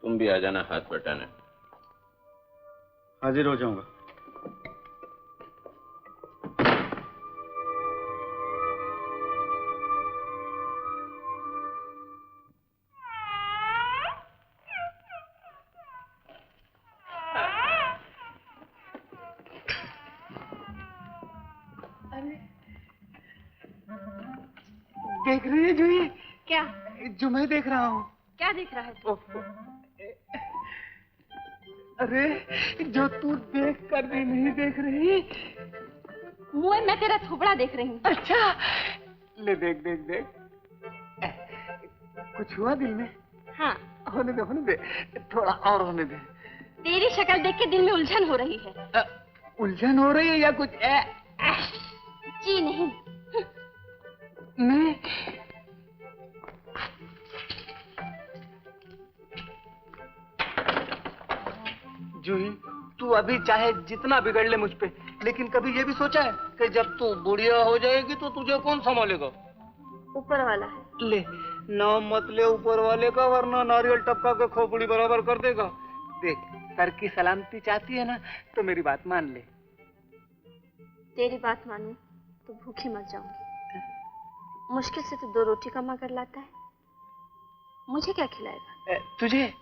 तुम भी आ जाना हाथ बटाने। हाजिर हो जाऊंगा। देख रही है जूही? क्या? जो मैं देख रहा हूँ। क्या देख रहा है तू? अरे जो तू देख कर भी नहीं देख रही। मुँह मैं तेरा थोबड़ा देख रही हूँ। अच्छा, ले देख देख देख। कुछ हुआ दिल में? हाँ। होने दे, थोड़ा और होने दे। तेरी शक्ल देख के दिल में उलझन हो रही है। उलझन हो रही है या कुछ? जी नहीं। नहीं। जूही, तू अभी चाहे जितना बिगड़ ले मुझ पे, लेकिन कभी ये भी सोचा है कि जब तू बुढ़िया हो जाएगी तो तुझे कौन संभालेगा? ऊपर वाला है। ले, नाम मत ले ऊपर वाले का, वरना नारियल टपका के खोपड़ी बराबर कर देगा। देख, सर की सलामती चाहती है ना, तो मेरी बात मान ले। तेरी बात मानूं तो भूखी मर जाऊंगी। मुश्किल से तो 2 रोटी कमा कर लाता है, मुझे क्या खिलाएगा? तुझे?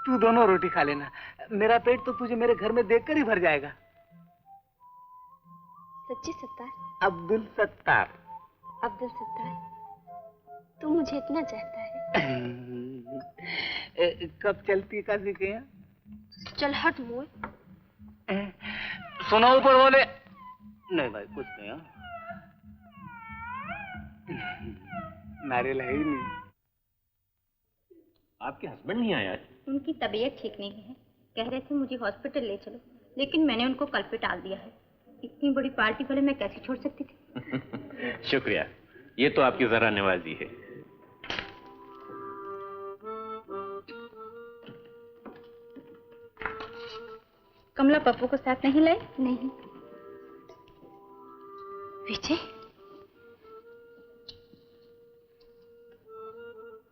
तू दोनों रोटी खा लेना, मेरा पेट तो तुझे मेरे घर में देखकर ही भर जाएगा। सच्ची सत्तार? अब्दुल सत्तार। अब्दुल सत्तार, तू मुझे इतना चाहता है? कब चलती का सीखे? चल हट मुँह। सुनो ऊपर बोले। नहीं भाई, कुछ नहीं। नारियल है ही नहीं। आपके हस्बैंड नहीं आया? उनकी तबीयत ठीक नहीं है, कह रहे थे मुझे हॉस्पिटल ले चलो, लेकिन मैंने उनको कल पे टाल दिया है। इतनी बड़ी पार्टी वाले मैं कैसे छोड़ सकती थी। शुक्रिया, ये तो आपकी जरा नवाजी है। कमला पप्पू को साथ नहीं लाई? नहीं। विजय,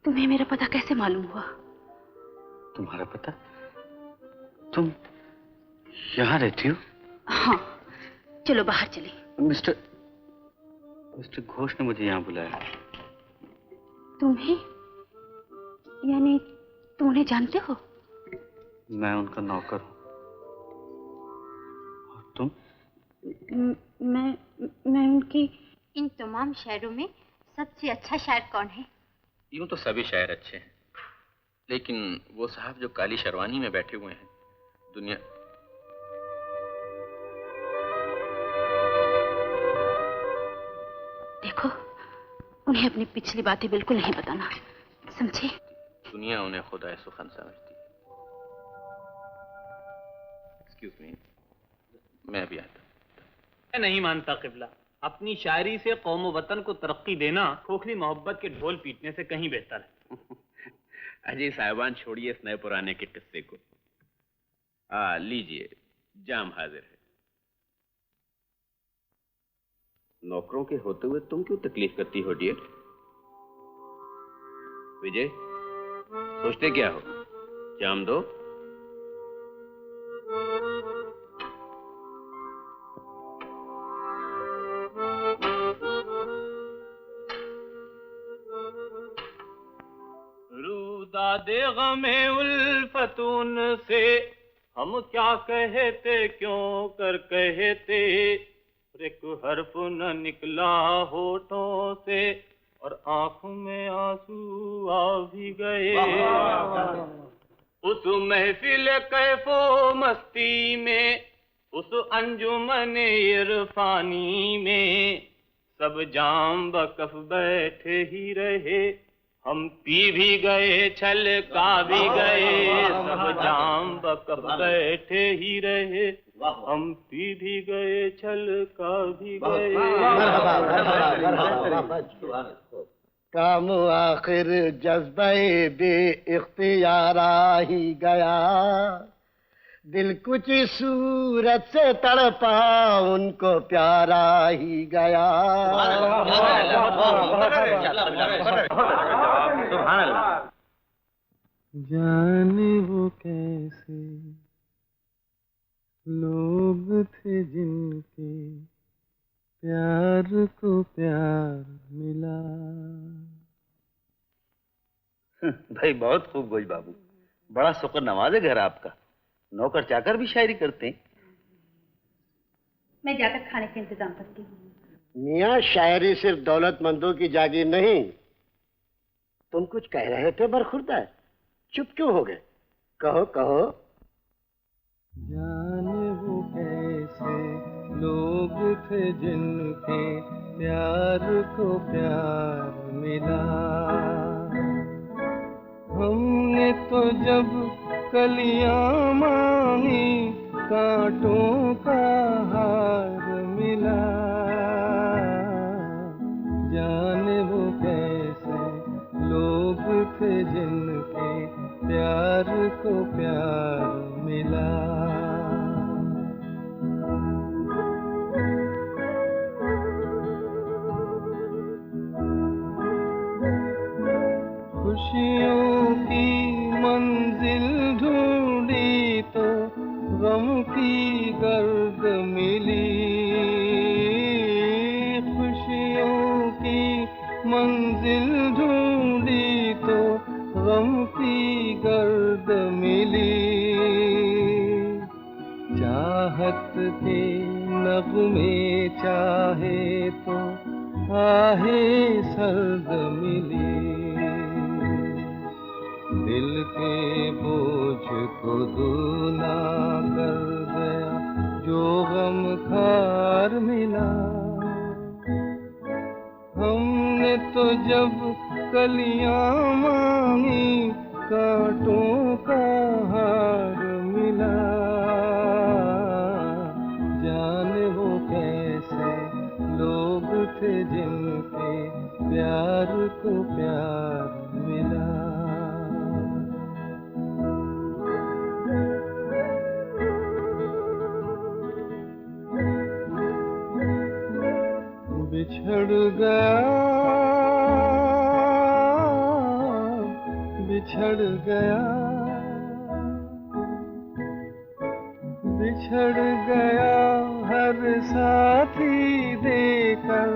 तुम्हें मेरा पता कैसे मालूम हुआ? तुम्हारा पता? तुम यहाँ रहती हो? हाँ, चलो बाहर चले। मिस्टर घोष ने मुझे यहाँ बुलाया। तुम्हें? यानी तुम उन्हें जानते हो? मैं उनका नौकर हूँ। और तुम? मैं उनकी। इन तमाम शायरों में सबसे अच्छा शायर कौन है? यूं तो सभी शायर अच्छे हैं, लेकिन वो साहब जो काली शेरवानी में बैठे हुए हैं, दुनिया। देखो, उन्हें अपनी पिछली बातें बिल्कुल नहीं बताना, समझे? दुनिया उन्हें खुदा सुखन समझती है। एक्सक्यूज मी, मैं भी आता। मैं नहीं मानता किबला, अपनी शायरी से कौम वतन को तरक्की देना खोखली मोहब्बत के ढोल पीटने से कहीं बेहतर है। अजय साहिबान, छोड़िए इस नए पुराने के किस्से को। लीजिए, जाम हाजिर है। नौकरों के होते हुए तुम क्यों तकलीफ करती हो डियर? विजय, सोचते क्या हो? जाम दो। दादे गमे उल्फतून से हम क्या कहते, क्यों कर कहते, एक हर्फ न निकला होठों से और आंखों में आंसू आ भी गए। उस महफिल कैफो मस्ती में, उस अंजुमन इरफानी में, सब जाम बकफ बैठे ही रहे, हम पी भी गए छलका भी गए, सब जाम बकफ बैठे ही रहे, हम पी भी गए छलका भी गए। काम आखिर जज्बे बे इख्तियारा ही गया, दिल कुछ सूरत से तड़पा उनको प्यारा ही गया। जाने वो कैसे लोग थे जिनके प्यार को प्यार मिला। भाई बहुत खूब गोई बाबू, बड़ा शुक्र नवाज है घर आपका। नौकर चाकर भी शायरी करते हैं। मैं जाकर खाने का इंतजाम करती हूँ। मियाँ, शायरी सिर्फ दौलतमंदों की जागीर नहीं। तुम कुछ कह रहे थे बरखुरदा, चुप क्यों हो गए? कहो कहो। जाने वो कैसे लोग थे जिनके प्यार को प्यार मिला। हमने तो जब कलियां मांगी कांटों का हार मिला। जाने वो कैसे लोग थे जिनके प्यार को प्यार मिला। खुशियों की मंजिल ढूंढी तो गम की गर्द मिली। खुशियों की मंजिल ढूंढी तो गम की गर्द मिली। चाहत के नगमे चाहे तो आहे सर्द मिली। दिल के बोझ को दूना कर गया जो गम खार मिला। हमने तो जब कलियां मांगी कांटों का हार मिला। जाने वो कैसे लोग थे जिनके प्यार को प्यार मिला। बिछड़ गया बिछड़ गया बिछड़ गया हर साथी देकर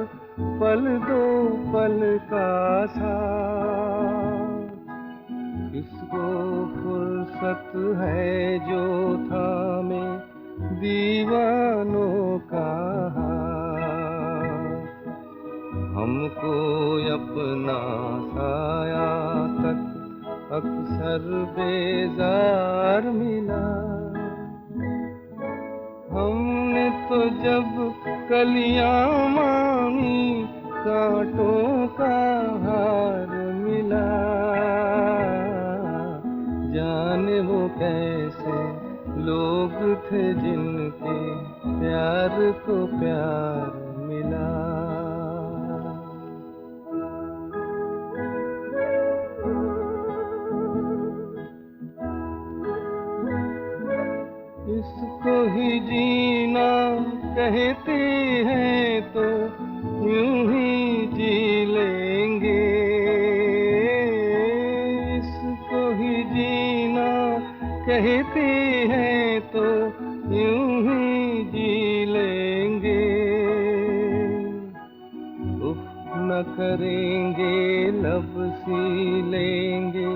पल दो पल का साथ। किसको फुर्सत है जो थामे दीवानों का हाथ। हमको अपना साया तक अक्सर बेजार मिला। हमने तो जब कलियां मांगी कांटों का हार मिला। जाने वो कैसे लोग थे जिनके प्यार को प्यार मिला। इसको ही जीना कहते हैं तो यूं ही जी लेंगे। इसको ही जीना कहते हैं तो यूं ही जी लेंगे। उफ न करेंगे लब सी लेंगे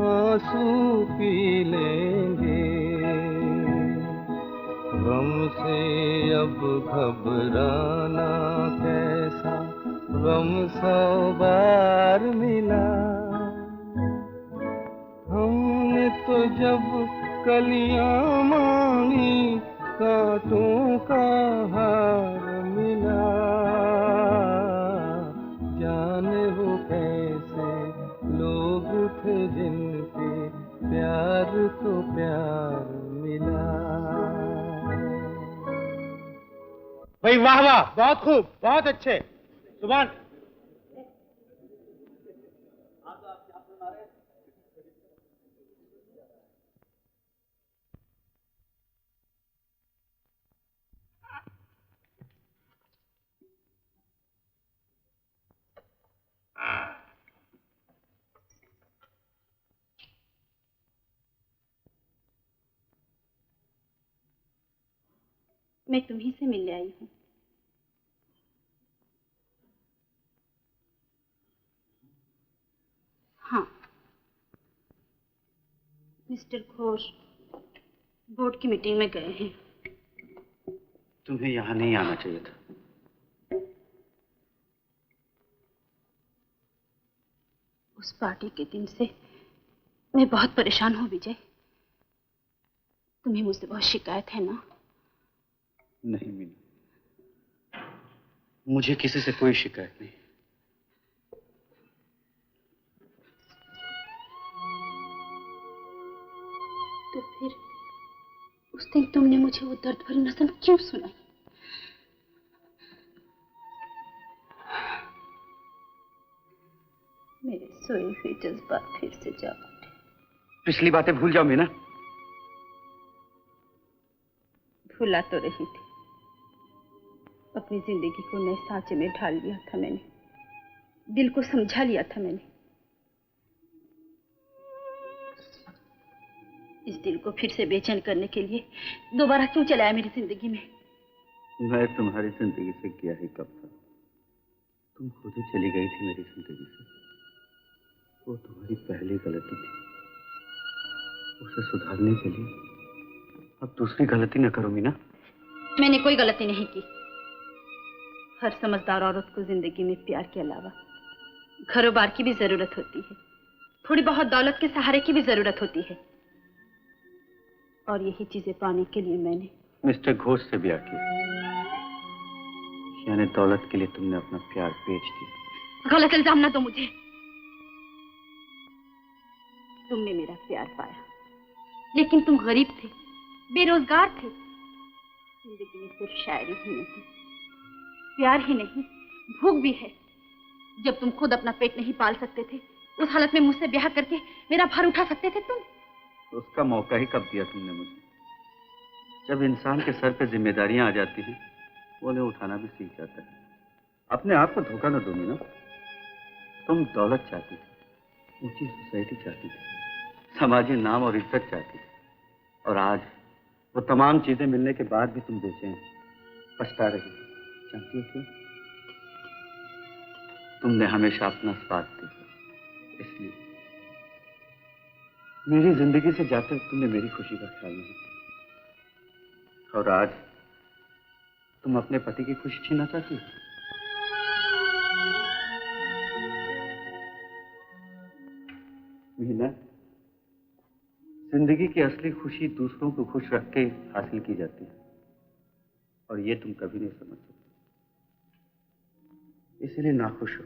आंसू पी लेंगे। गम से अब घबराना कैसा गम 100 बार मिला। हमने तो जब कलियां मांगी कांटों का हार मिला। जाने वो कैसे लोग थे जिनके प्यार को प्यार मिला। भाई वाह वाह, बहुत खूब, बहुत अच्छे। सुभान। मैं तुम्ही से मिलने आई हूँ। हाँ, मिस्टर घोष बोर्ड की मीटिंग में गए हैं। तुम्हें यहाँ नहीं आना चाहिए था। उस पार्टी के दिन से मैं बहुत परेशान हूँ विजय। तुम्हें मुझसे बहुत शिकायत है ना? नहीं मीना, मुझे किसी से कोई शिकायत नहीं। तो फिर उस दिन तुमने मुझे वो दर्द भरी नज़म क्यों सुनाई? मेरे सोए हुए जज्बात फिर से जाग उठे। पिछली बातें भूल जाओ मीना। भुला तो रही थी, अपनी जिंदगी को नए सांचे में ढाल लिया था मैंने, दिल को समझा लिया था मैंने। इस दिल को फिर से बेचैन करने के लिए दोबारा क्यों चलाया मेरी जिंदगी में? मैं तुम्हारी जिंदगी से क्या ही कब था, तुम खुद ही चली गई थी मेरी जिंदगी से। वो तुम्हारी पहली गलती थी, उसे सुधारने के लिए अब दूसरी गलती न करो मीना। मैंने कोई गलती नहीं की। हर समझदार औरत को जिंदगी में प्यार के अलावा घरोबार की भी जरूरत होती है, थोड़ी बहुत दौलत के सहारे की भी जरूरत होती है, और यही चीजें पाने के लिए मैंने मिस्टर घोष से ब्याह किया, यानी दौलत के लिए तुमने अपना प्यार बेच दिया। गलत इल्जाम ना दो मुझे। तुमने मेरा प्यार पाया, लेकिन तुम गरीब थे, बेरोजगार थे। जिंदगी में सिर्फ शायरी ही नहीं, प्यार ही नहीं, भूख भी है। जब तुम खुद अपना पेट नहीं पाल सकते थे, उस हालत में मुझसे ब्याह करके मेरा भार उठा सकते थे तुम। उसका मौका ही कब दिया तुमने मुझे? जब इंसान के सर पे जिम्मेदारियां आ जाती हैं, वो उन्हें उठाना भी सीख जाता है। अपने आप को धोखा न दो मीना। तुम दौलत चाहती थी, ऊंची सोसाइटी चाहती थी, समाजी नाम और इज्जत चाहती थी, और आज वो तमाम चीजें मिलने के बाद भी तुम बेचैन, पछता रही। जानती हो क्यों? तुमने हमेशा अपना स्वार्थ देखा, इसलिए मेरी जिंदगी से जाते हुए तुमने मेरी खुशी का ख्याल नहीं किया, और आज तुम अपने पति की खुशी छीनना चाहती हो। मीना, जिंदगी की असली खुशी दूसरों को खुश रख के हासिल की जाती है, और ये तुम कभी नहीं समझ सकते, इसलिए नाखुश हो।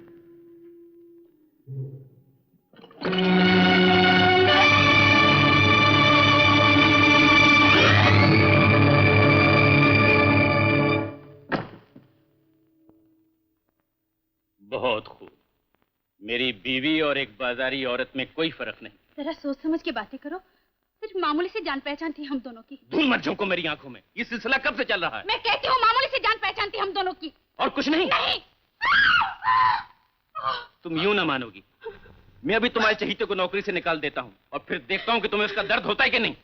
बहुत खूब। मेरी बीवी और एक बाजारी औरत में कोई फर्क नहीं। जरा सोच समझ के बातें करो। सिर्फ मामूली सी जान पहचान थी हम दोनों की। धूल मत झोंको मेरी आंखों में। ये सिलसिला कब से चल रहा है? मैं कहती हूँ मामूली सी जान पहचान थी हम दोनों की। और कुछ नहीं? नहीं। तुम यूं ना मानोगी। मैं अभी तुम्हारे चहीते को नौकरी से निकाल देता हूँ, और फिर देखता हूँ कि तुम्हें उसका दर्द होता है कि नहीं।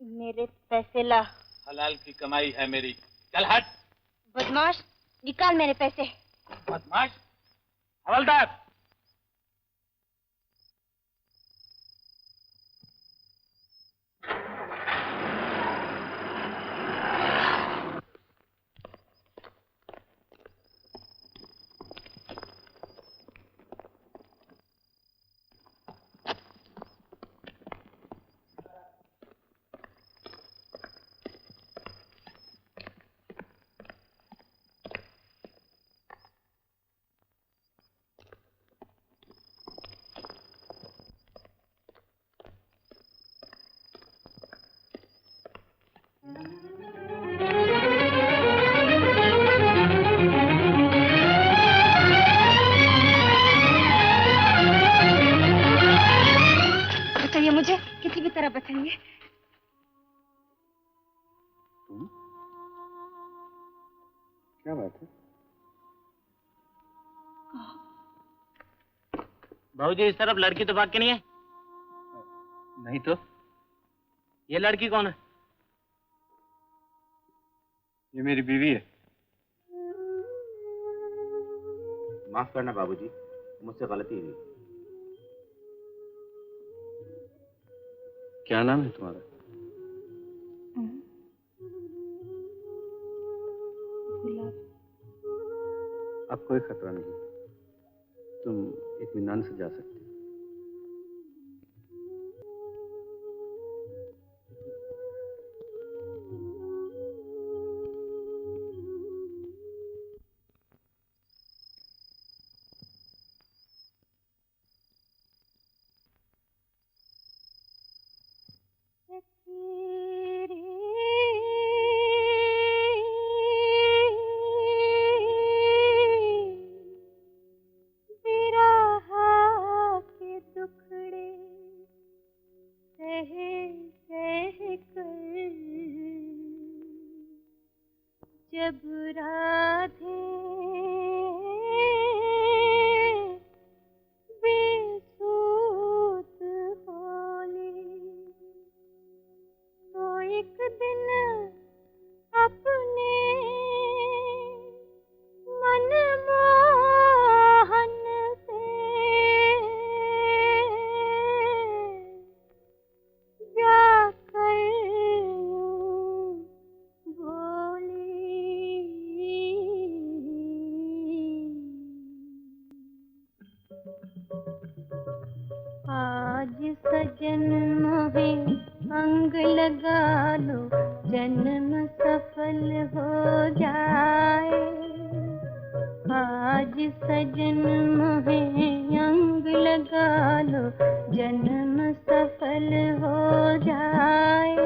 मेरे पैसे ला। हलाल की कमाई है मेरी। चल हट। बदमाश, निकाल मेरे पैसे। बदमाश, हवलदार। मुझे किसी भी तरह बताइए। तुम? क्या बात है? भाऊजी इस तरफ लड़की तो भाग के नहीं है? नहीं तो। ये लड़की कौन है? ये मेरी बीवी है। माफ करना बाबूजी, मुझसे गलती हुई। क्या नाम है तुम्हारा? अब कोई खतरा नहीं, तुम इत्मीनान से जा सकते हो। जब राधे बेसुध होली अंग लगा लो जन्म सफल हो जाए। आज सजन मोहे अंग लगा लो जन्म सफल हो जाए।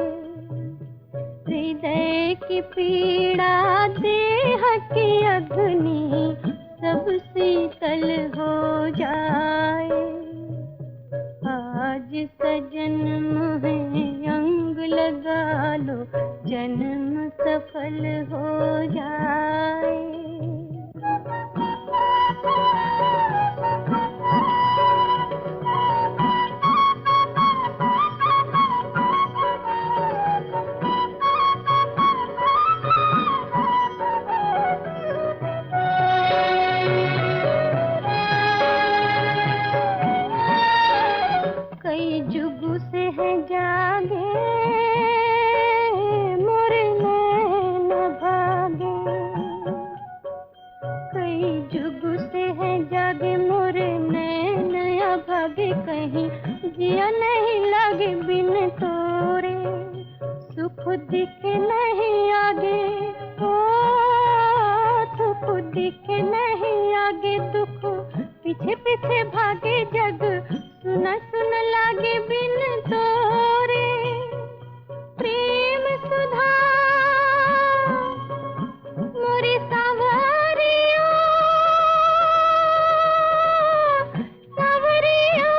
हृदय की पीड़ा देह की अग्नि सब शीतल हो जाए। आज सजन मोहे अंग लगा लो जन्म सफल हो जाए। कई जुगों से है जागे मोरे नैन भागे। कई जुगों से है जागे मोरे नैन भागे। कहीं जिया नहीं लागे बिन तोरे। सुख दिखे नहीं आगे ओ सुख दिखे नहीं आगे। दुख पीछे पीछे भागे जग सुन सुन लागे बिन तोरे। प्रेम सुधा मोरी सावरिया सावरिया।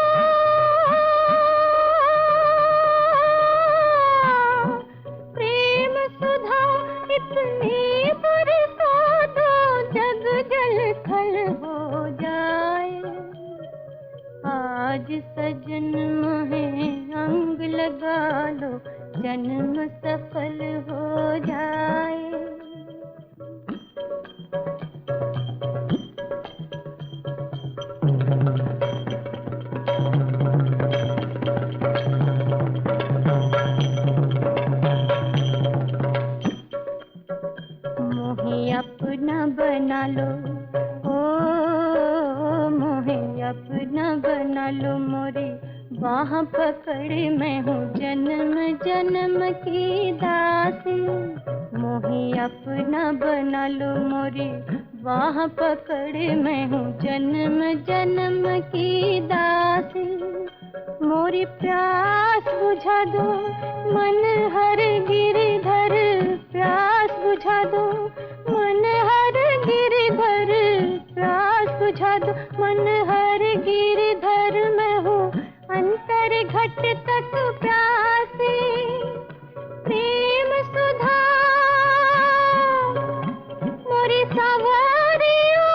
प्रेम सुधा इतनी बरसा दो जग जल थल हो जाए। आज सजन मोहे अंग लगा लो जन्म सफल हो जाए। मोहे अपना बना लो ओ मोहे अपना बना लो मोरी बाह पकड़ मैं हूँ जन्म जन्म की दासी। मोहे अपना बना लो मोरी बाह पकड़ मैं हूँ जन्म जन्म की दासी। मोरी प्यास बुझा दो मन हर गिरधर। प्यास बुझा दो मन हर गिरधर। प्यास बुझा दो मन हर गिरधर। मैं हूँ अंतर घट तक प्यासी। प्रेम सुधा मोरी सावरिया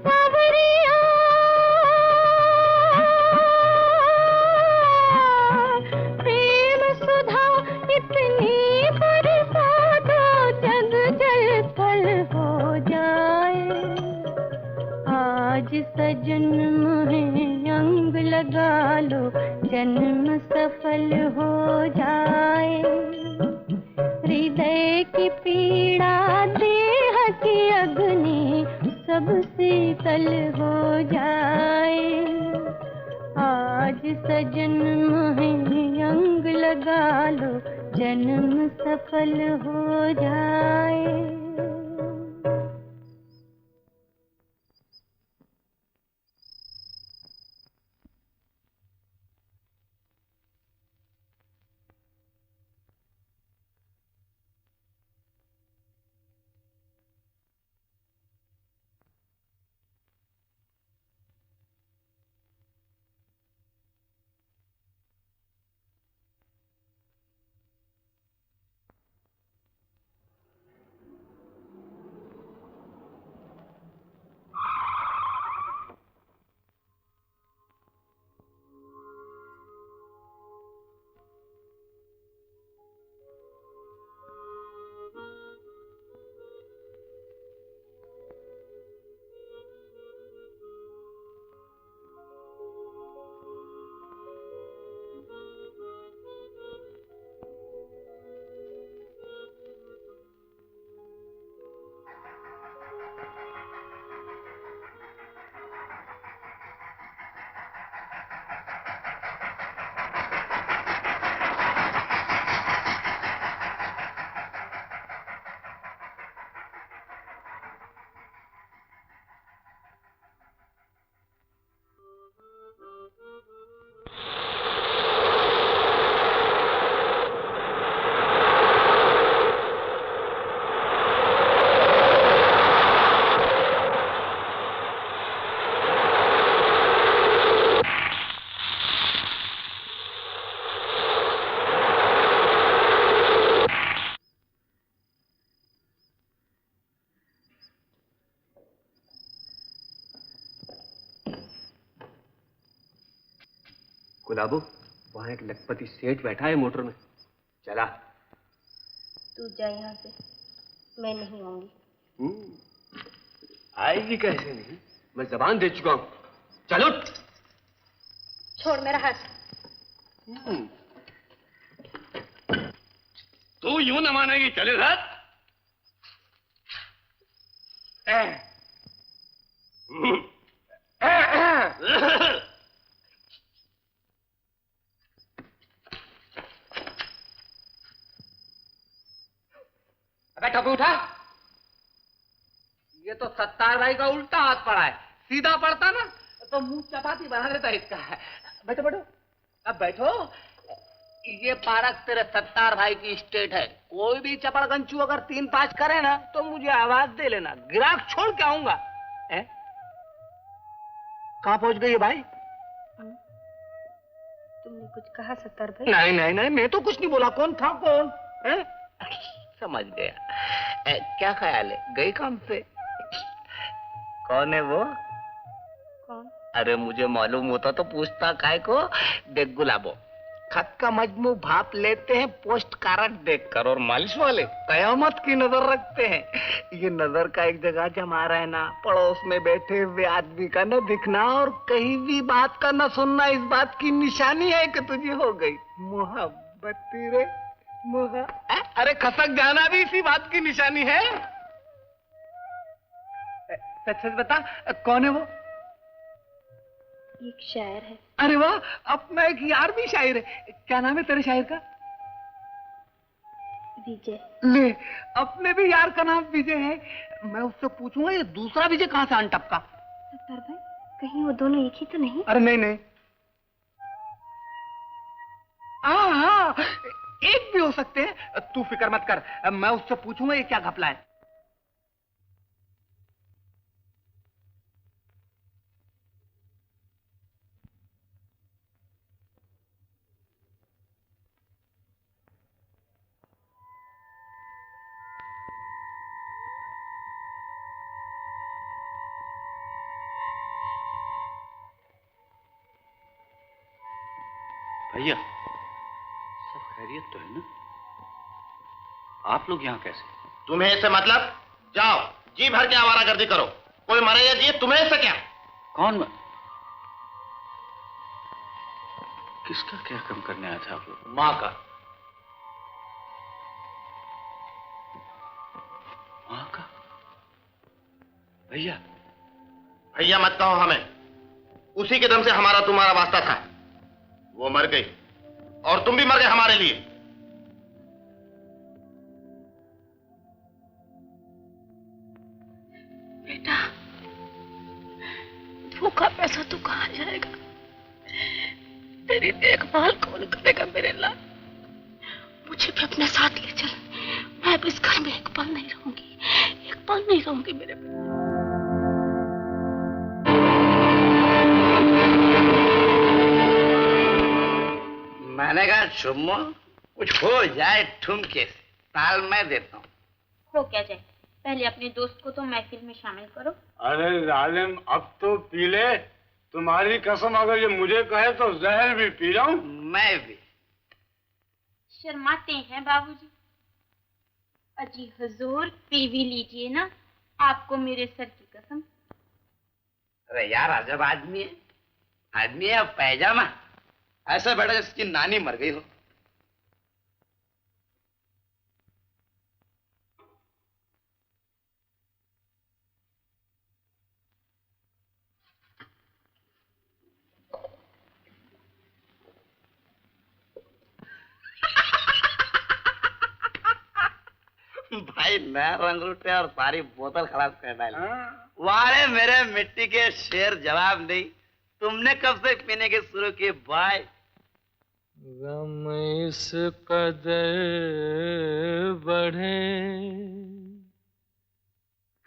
सावरिया। प्रेम सुधा इतनी बरसा दो जग जल थल हो जाए। आज सजन मोहे अंग लगा लो जन्म सफल हो जाए। हृदय की पीड़ा देह की अग्नि सब शीतल हो जाए। आज सजन मोहे अंग लगा लो जन्म सफल हो जाए। गुलाबो, वहां एक लखपति सेठ बैठा है मोटर में, चला। तू जा यहाँ से, मैं नहीं आऊंगी। आएगी कैसे नहीं, मैं जबान दे चुका हूँ। चलो। छोड़ मेरा हाथ। तू यूं न मानेगी, चले साथ। बैठा उठा। ये तो सत्तार भाई का उल्टा हाथ पड़ा है, सीधा पड़ता ना तो मुंह चपाती बना देता इसका। बैठो बैठो, अब बैठो। ये पार्क तेरे सत्तार भाई की स्टेट है। कोई भी चपड़ गंचू अगर 3-5 करे ना तो मुझे आवाज दे लेना, गिराक छोड़ के आऊंगा। कहाँ पहुंच गई है भाई? तुमने कुछ कहा सत्तार भाई? नहीं नहीं नहीं, मैं तो कुछ नहीं बोला। कौन था कौन है? समझ गया। क्या ख्याल है, गई काम से? कौन है वो? कौन? अरे मुझे मालूम होता तो पूछता काय को। देख गुलाबो, खत का मजमू भाप लेते हैं पोस्ट कार्ड देखकर, और मालिश वाले कयामत की नजर रखते हैं। ये नजर का एक जगह जमा रहना, पड़ोस में बैठे हुए आदमी का न दिखना और कहीं भी बात का न सुनना, इस बात की निशानी है कि तुझे हो गई मोहब्बत। तेरे अरे खसक जाना भी इसी बात की निशानी है। सच सच बता, कौन है वो? एक शायर है। अरे वाह, अपना एक यार भी शायर है। क्या नाम है तेरे शायर का? विजय। ले, अपने भी यार का नाम विजय है। मैं उससे पूछूंगा ये दूसरा विजय कहाँ से आन टपका। सत्तार भाई, कहीं वो दोनों एक ही तो नहीं? अरे नहीं नहीं, हाँ, एक भी हो सकते हैं। तू फिक्र मत कर, मैं उससे पूछूंगा ये क्या घपला है। भैया, सब खैरियत तो है ना? आप लोग यहाँ कैसे? तुम्हें इससे मतलब? जाओ, जी भर के आवारागर्दी करो। कोई मरे या जिए, तुम्हें इससे क्या? कौन किसका क्या कम करने आया था आप लोग? माँ का। माँ का? भैया। भैया मत कहो हमें, उसी के दम से हमारा तुम्हारा वास्ता था। वो मर गई और तुम भी मर गए हमारे लिए। बेटा, भूखा पैसा तो कहाँ जाएगा? तेरी देखभाल कौन करेगा मेरे लाल? मुझे भी अपने साथ ले चल। मैं भी इस घर में एक पल नहीं रहूंगी, एक पल नहीं रहूंगी मेरे बेटे। मैंने कहा चुम्मो, कुछ हो जाए ठुमके से, ताल मैं देता हूँ। हो क्या जाए, पहले अपने दोस्त को तो महफिल में शामिल करो। अरे जालिम, अब तो पी ले। तुम्हारी कसम, अगर ये मुझे कहे तो जहर भी पी जाऊं। मैं भी। शर्माते हैं बाबूजी। अजी हुजूर, पी भी लीजिए ना, आपको मेरे सर की कसम। अरे यार, अजब आदमी है। आदमी है पैजामा, ऐसा बैठा जैसे उसकी नानी मर गई हो। भाई नया रंग लुटे और सारी बोतल खलास कर डाली। वाले मेरे मिट्टी के शेर, जवाब नहीं। तुमने कब से पीने के शुरू किए भाई? गम इस कदर बढ़े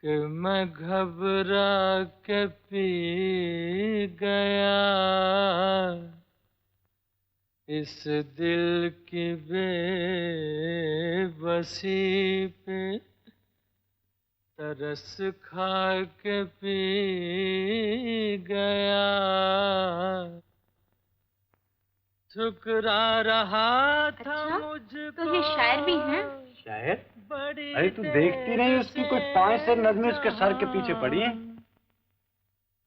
कि मैं घबरा के पी गया, इस दिल की बेबसी पे तरस खा के पी गया। ठुकरा रहा था अच्छा? मुझको। तो ये शायर भी हैं? शायर? अरे तू देखती नहीं उसकी कुछ 5 से नज़में उसके सर के पीछे पड़ी हैं।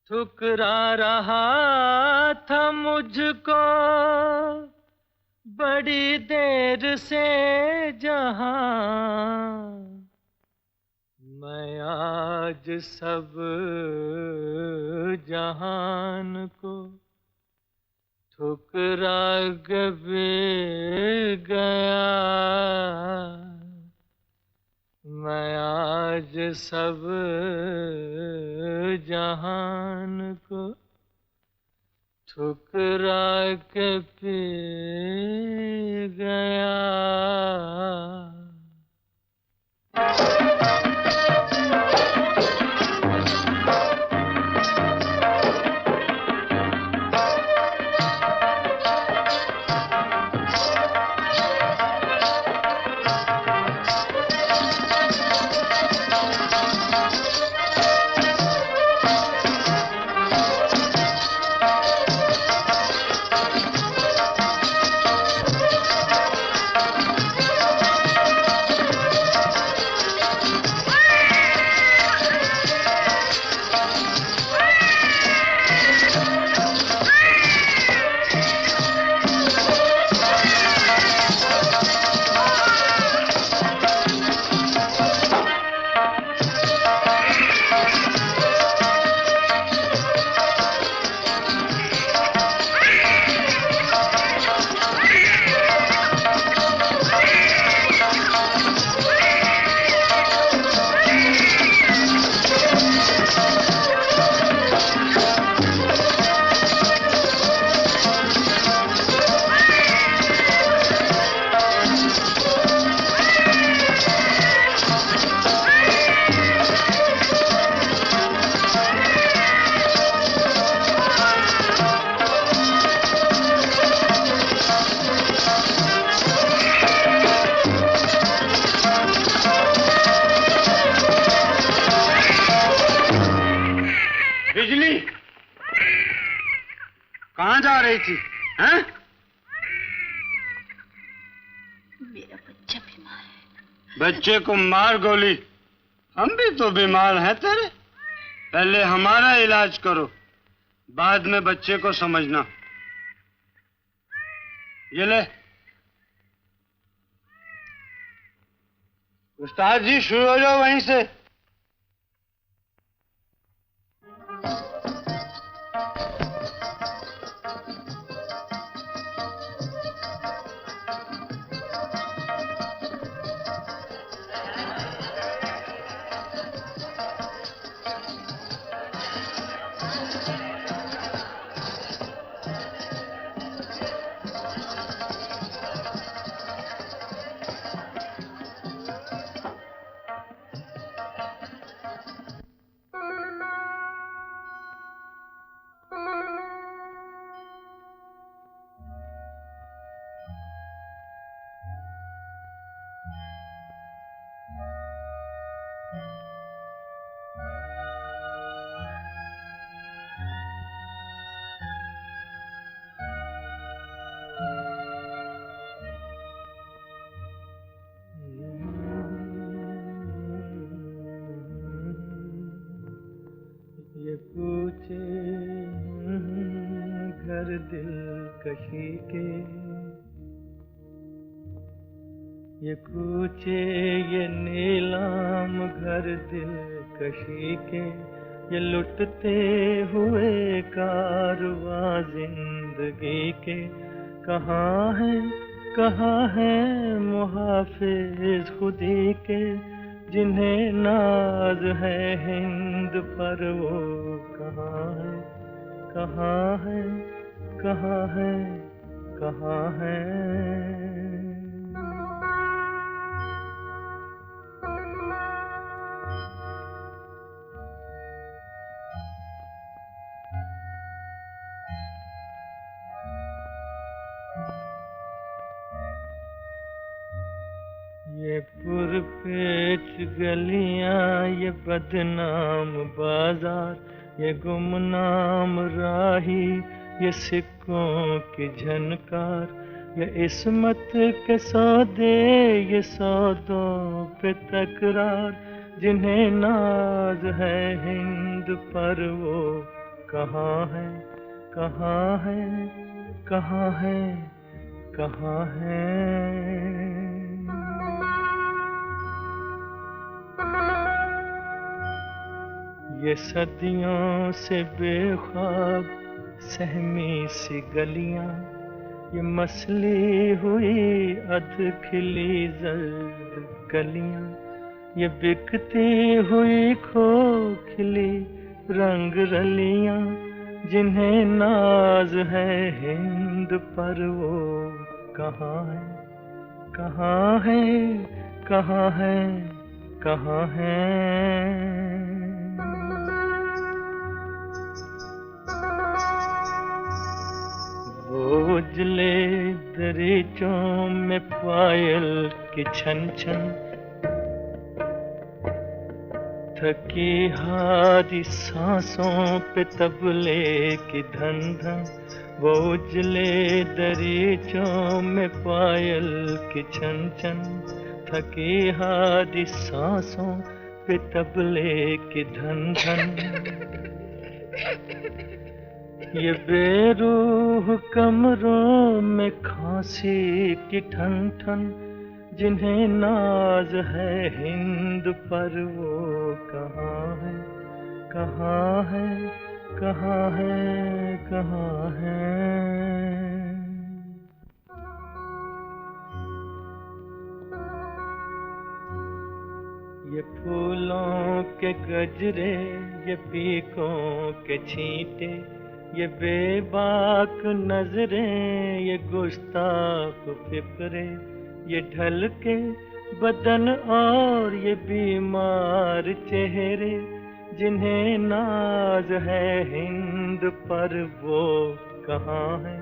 ठुकरा रहा था मुझको बड़ी देर से जहां, मैं आज सब जहान को ठुकरा के भी गया। मैं आज सब जहान को ठुकरा के पी गया। बिजली कहाँ जा रही थी? हैं? मेरा बच्चा बीमार है। बच्चे को मार गोली। हम भी तो बीमार हैं तेरे। पहले हमारा इलाज करो, बाद में बच्चे को समझना। ये ले। उस्ताद जी शुरू हो जाओ वहीं से। ये पूछे घर दिल कशी के, ये पूछे ये नीलाम घर दिल कशी के, ये लुटते हुए कारवां जिंदगी के। कहाँ है मुहाफिज खुदी के, जिन्हें नाज है हिंद पर वो कहाँ है, कहाँ है, कहाँ है, कहाँ है। ये पुरपेच गलियां, ये बदनाम बाजार, ये गुमनाम राही, ये सिक्का सिक्कों की झनकार, ये इस्मत के सौदे, ये सौदों पे तकरार, जिन्हें नाज है हिंद पर वो कहाँ है, कहाँ है, कहाँ है, कहाँ है। ये सदियों से बेख्वाब सहमी सी गलियां, ये मसली हुई अध खिली जर्द कलियां, ये बिकती हुई खोखली रंग रलियां, जिन्हें नाज है हिंद पर वो कहाँ है, कहाँ है, कहाँ है, कहाँ है। वो उजले दरीचों में पायल की छन छन, थकी हारी सांसों पे तबले की धन धन, वो उजले दरीचों में पायल की छन छन, थकी हारी सांसों पे तबले की धन धन। ये बेरूह कमरों में खांसी की ठन ठन, जिन्हें नाज है हिंद पर वो कहाँ है, कहाँ है, कहाँ है, कहाँ है। ये फूलों के गजरे, ये पीकों के छींटे, ये बेबाक नजरें, ये गुस्ताख फिक्रे, ये ढल के बदन और ये बीमार चेहरे, जिन्हें नाज है हिंद पर वो कहाँ है,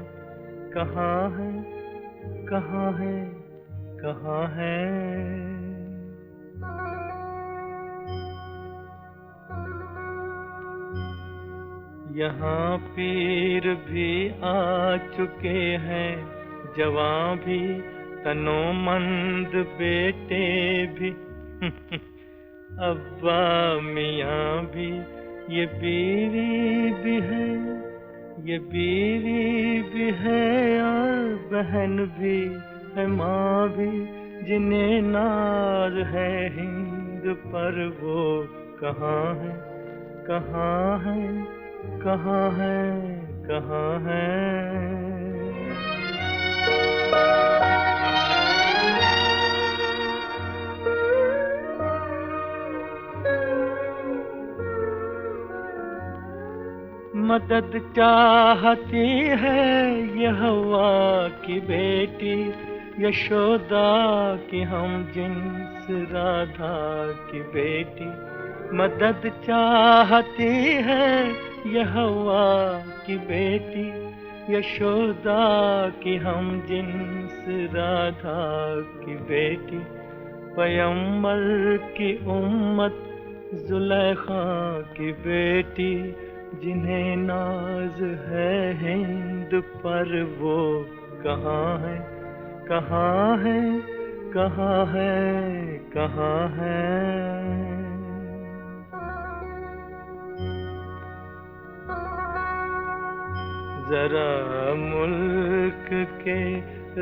कहाँ है, कहाँ है, कहाँ है। यहाँ पीर भी आ चुके हैं, जवां भी, तनोमंद बेटे भी, अब्बा मियाँ भी, ये बीवी भी है, ये बीवी भी है, और बहन भी है, माँ भी, जिन्हें नाज है हिंद पर वो कहाँ है, कहाँ है, कहाँ है, कहाँ है। मदद चाहती है ये हवा की बेटी, यशोदा की हम जिन्स राधा की बेटी। मदद चाहती है ये हवा की बेटी, यशोदा की हम जिन्स राधा की बेटी। पयम्बर की उम्मत जुलेखा की बेटी, जिन्हें नाज है हिंद पर वो कहाँ है, कहाँ है, कहाँ है, कहाँ है। जरा मुल्क के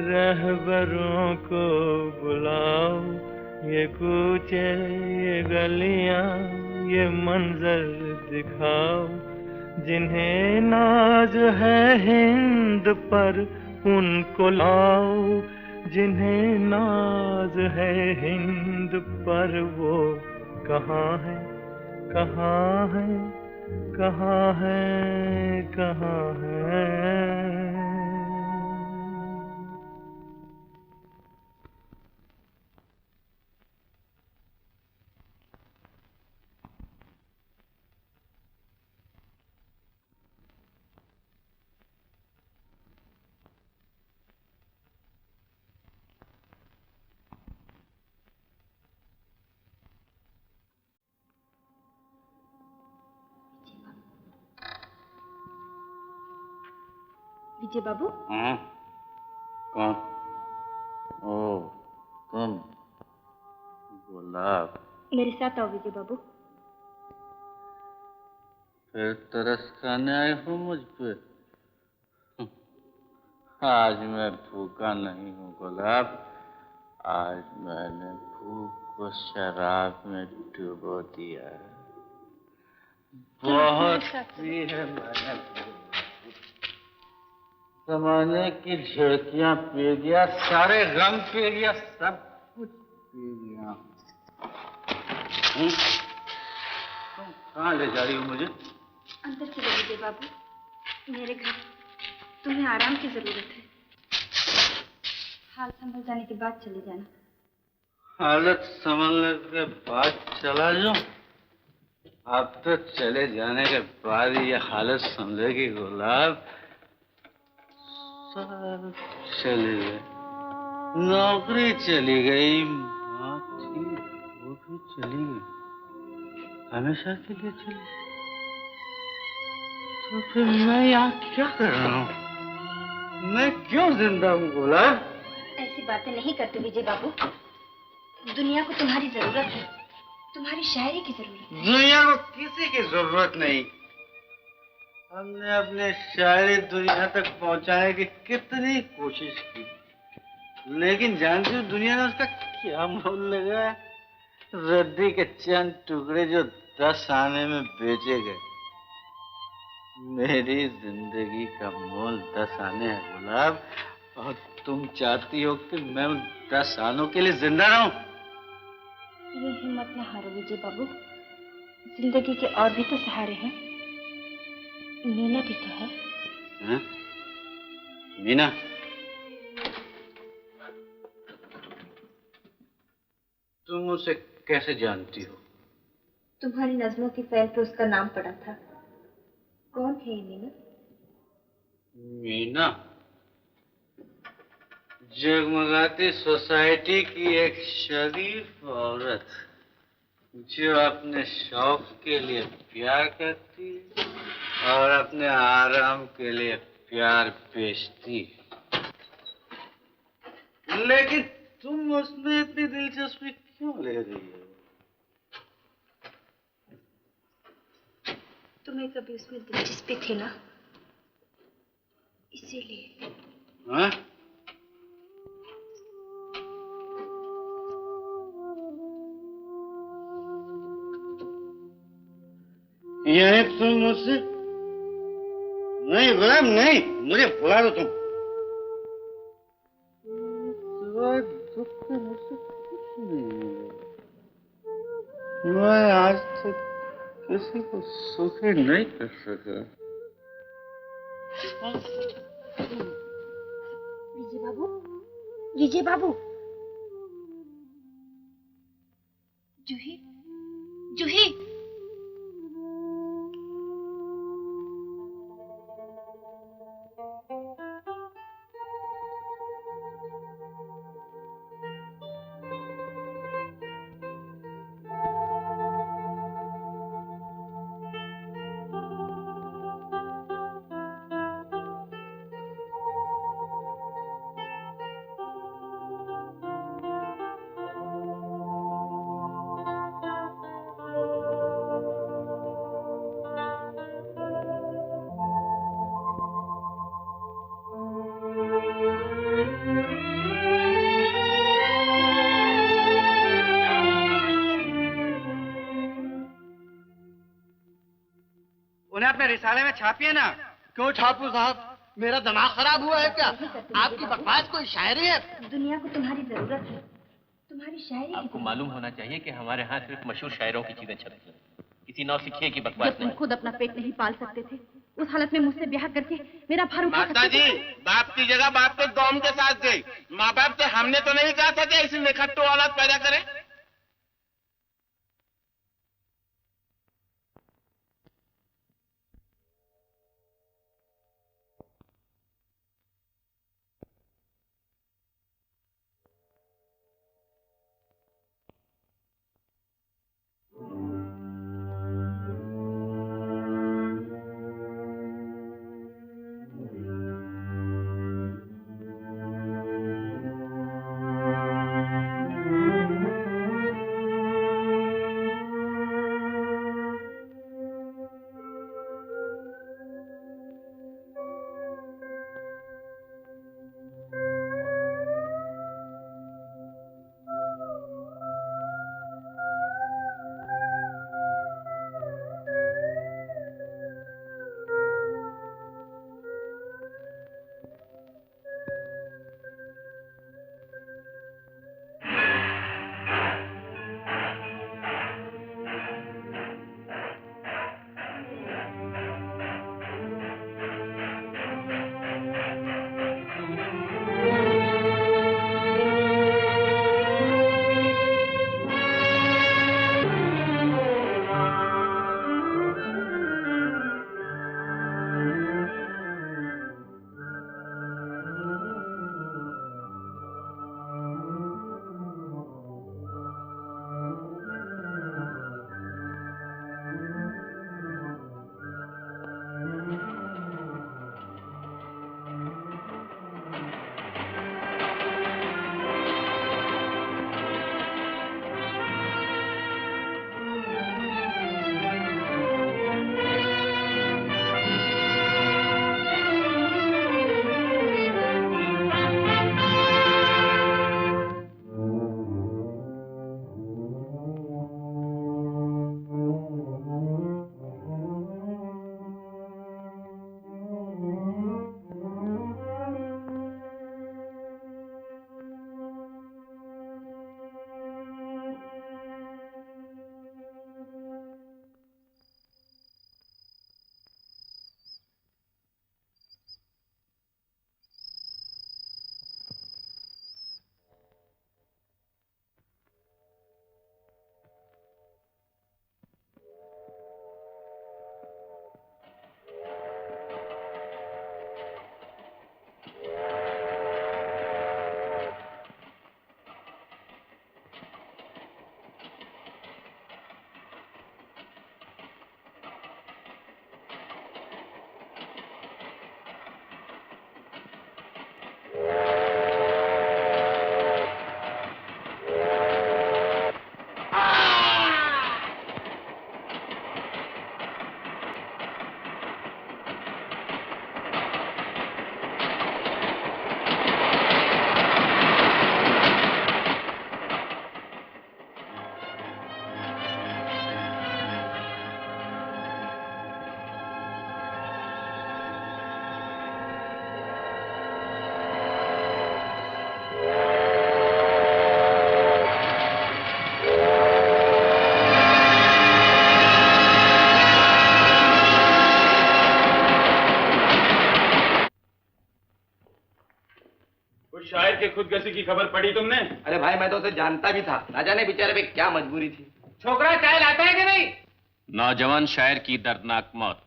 रहबरों को बुलाओ, ये कूचे, ये गलियां, ये मंजर दिखाओ, जिन्हें नाज है हिंद पर उनको लाओ, जिन्हें नाज है हिंद पर वो कहाँ है, कहाँ है, कहाँ है, कहाँ है। विजय बाबू। हाँ? कौन? ओ, तुम गुलाब। मेरे साथ आओ विजय बाबू। फिर तरस खाने आए हो मुझ पे? आज मैं भूखा नहीं हूँ गुलाब। आज मैंने भूख को शराब में डुबो दिया है। बहुत पी है मैंने। जमाने की झड़कियां पी गया, सारे गम पी गया, सब कुछ पी गया। तुम कहाँ ले जा रही हो मुझे? अंदर चलो विजय बाबू, मेरे घर। तुम्हें आराम की जरूरत है। हाल संभल जाने के बाद चले जाना। हालत संभलने के बाद चला जाऊं? अब तो चले जाने के बाद ये हालत संभलेगी गुलाब। सब चले गए, नौकरी चली गई, माँ थी वो भी चली गई, हमेशा के लिए चली गई। तो फिर मैं यहाँ क्या कर रहा हूँ? मैं क्यों जिंदा हूँ गुलाब? ऐसी बातें नहीं करते विजय बाबू। दुनिया को तुम्हारी जरूरत है, तुम्हारी शायरी की जरूरत है। दुनिया को किसी की जरूरत नहीं। हमने अपने शायरी दुनिया तक पहुंचाने की कितनी कोशिश की, लेकिन जानती हो दुनिया ने उसका क्या मोल लगाया? रद्दी के चंद टुकड़े जो 10 आने में बेचे गए। मेरी जिंदगी का मोल 10 आने है गुलाब, और तुम चाहती हो कि मैं उन 10 आनों के लिए जिंदा रहूं? ये हिम्मत न हारो विजय बाबू। जिंदगी के और भी तो सहारे हैं। मीना भी तो है। हाँ? मीना? तुम उसे कैसे जानती हो? तुम्हारी नज़्मों की फैल पे उसका नाम पड़ा था। कौन है ये मीना? मीना जगमगाती सोसाइटी की एक शरीफ औरत जो अपने शौक के लिए प्यार करती है और अपने आराम के लिए प्यार बेचती है। लेकिन तुम उसमें इतनी दिलचस्पी क्यों ले रही हो? तुम्हें कभी उसमें दिलचस्पी थी ना, इसीलिए। हाँ? यही तुम मुझसे? नहीं गुलाम नहीं, मुझे भुला दो तुम। सिवाय दुख के मुझसे कुछ नहीं मिला। मैं आज तक किसी को सुखी नहीं कर सका। विजय बाबू, विजय बाबू। जूही, जूही। उन्हें अपने रिसाले में छापिए ना। क्यों छापू साहब? मेरा दिमाग खराब हुआ है क्या? आपकी बकवास कोई शायरी है? दुनिया को तुम्हारी जरूरत है, तुम्हारी शायरी। आपको मालूम होना चाहिए कि हमारे यहाँ सिर्फ मशहूर शायरों की चीजें छपती हैं, किसी नौसिखिए की बकवास जब तुम खुद अपना पेट नहीं पाल सकते थे, उस हालत में मुझसे ब्याह करके मेरा भार उठा सकते माता जी, बाप की जगह बाप तो दौम के साथ गई। माँ बाप से हमने तो नहीं कहा था कि ऐसी निखट्टू औलाद पैदा करें। उस शायर के खुदगर्जी की खबर पड़ी तुमने? अरे भाई मैं तो उसे जानता भी था, ना जाने बेचारे पे क्या मजबूरी थी। छोकरा चाय लाता है कि नहीं? नौजवान शायर की दर्दनाक मौत।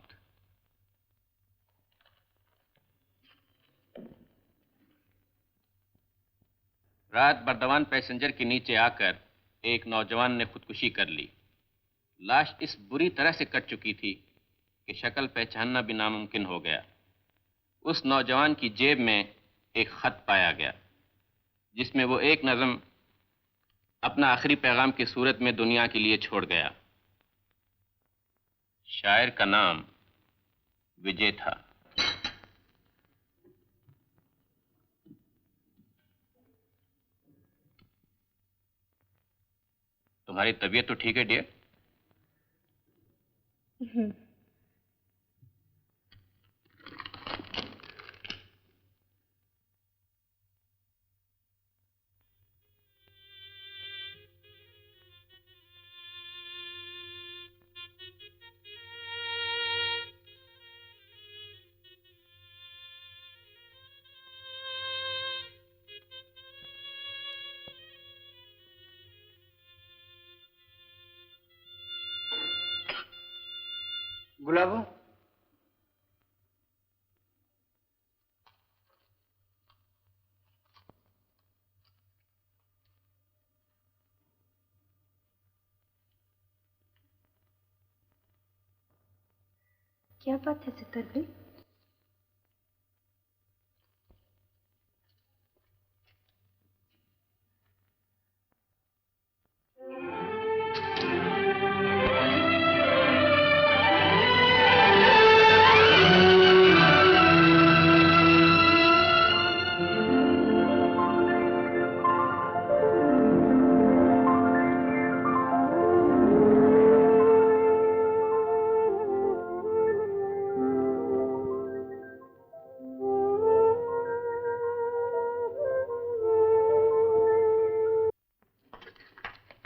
रात बर्दवान पैसेंजर के नीचे आकर एक नौजवान ने खुदकुशी कर ली। लाश इस बुरी तरह से कट चुकी थी कि शक्ल पहचानना भी नामुमकिन हो गया। उस नौजवान की जेब में एक खत पाया गया जिसमें वो एक नज़म अपना आखिरी पैगाम की सूरत में दुनिया के लिए छोड़ गया। शायर का नाम विजय था। तुम्हारी तबीयत तो ठीक है डियर? गुलाबो, क्या बात है सितरली?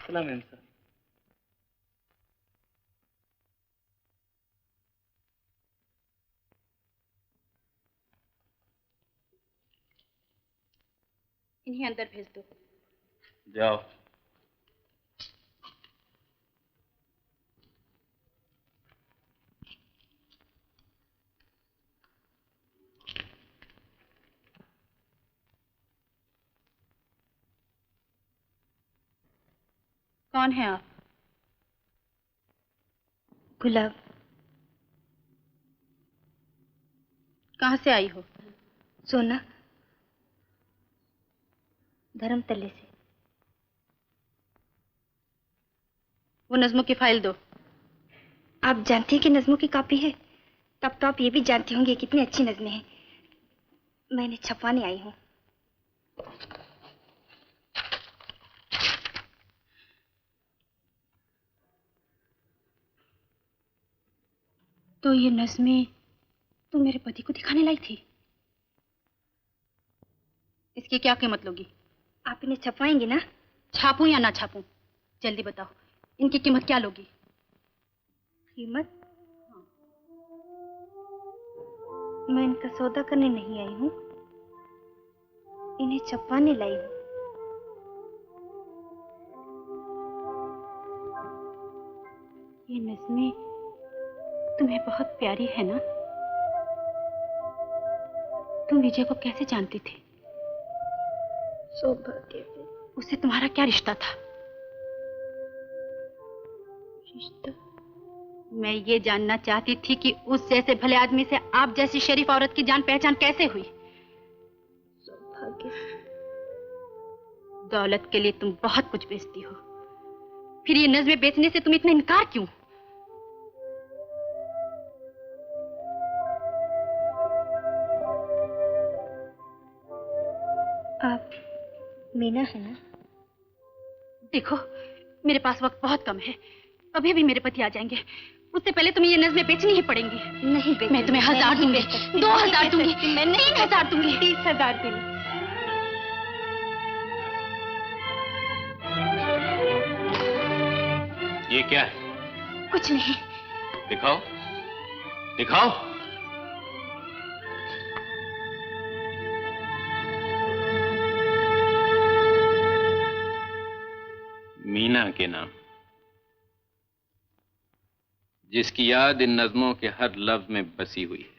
सलाम सर। इन्हें अंदर भेज दो। जाओ। कौन है आप? गुलाब। कहाँ से आई हो? सोना, धर्मतले से। वो नज़्मों की फाइल दो। आप जानती हैं कि नज़्मों की कॉपी है? तब तो आप ये भी जानती होंगी कितनी अच्छी नज़में हैं। मैंने छपवाने आई हूँ। तो ये नज़में तुम मेरे पति को दिखाने लाई थी? इसकी क्या कीमत लोगी? आप इन्हें छपवाएंगी ना? छापूं या ना छापूं, जल्दी बताओ, इनकी कीमत क्या लोगी? कीमत? मैं इनका सौदा करने नहीं आई हूँ, इन्हें छपवाने लाई हूँ। ये नज़में तुम्हें बहुत प्यारी है ना? तुम विजय को कैसे जानती थी? सौभाग्य से। उससे तुम्हारा क्या रिश्ता था? रिश्ता? मैं ये जानना चाहती थी कि उस जैसे भले आदमी से आप जैसी शरीफ औरत की जान पहचान कैसे हुई? सौभाग्य से। दौलत के लिए तुम बहुत कुछ बेचती हो, फिर ये नज़में बेचने से तुम इतना इनकार क्यों? आप मीना है ना? देखो, मेरे पास वक्त बहुत कम है, अभी भी मेरे पति आ जाएंगे। उससे पहले तुम्हें ये नज़में बेचनी ही पड़ेंगी। नहीं बेच, मैं तुम्हें 1000 दूंगी, 2000 दूंगी, मैं 3000 दूंगी, 30,000 दूंगी। ये क्या है? कुछ नहीं। दिखाओ, दिखाओ। मीना के नाम, जिसकी याद इन नज़्मों के हर लफ्ज में बसी हुई है।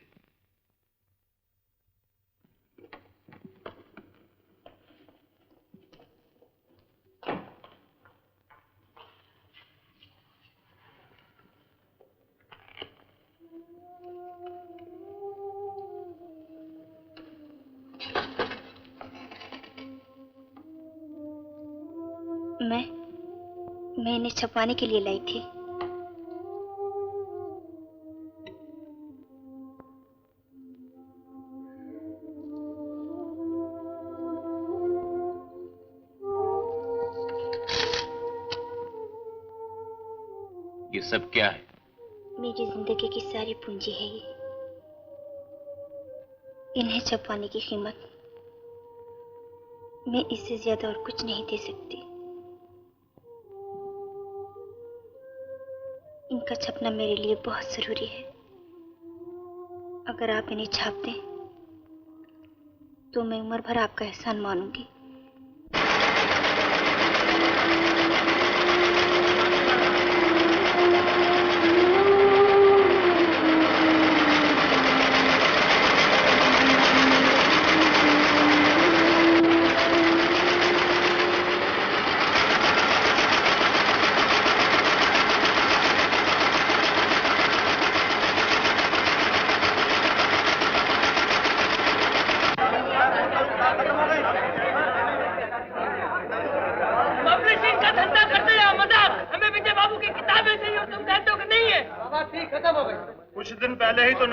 मैं इन्हें छपवाने के लिए लाई थी। ये सब क्या है? मेरी जिंदगी की सारी पूंजी है ये। इन्हें छपवाने की कीमत मैं इससे ज्यादा और कुछ नहीं दे सकती। इनका छपना मेरे लिए बहुत जरूरी है। अगर आप इन्हें छाप दें तो मैं उम्र भर आपका एहसान मानूंगी।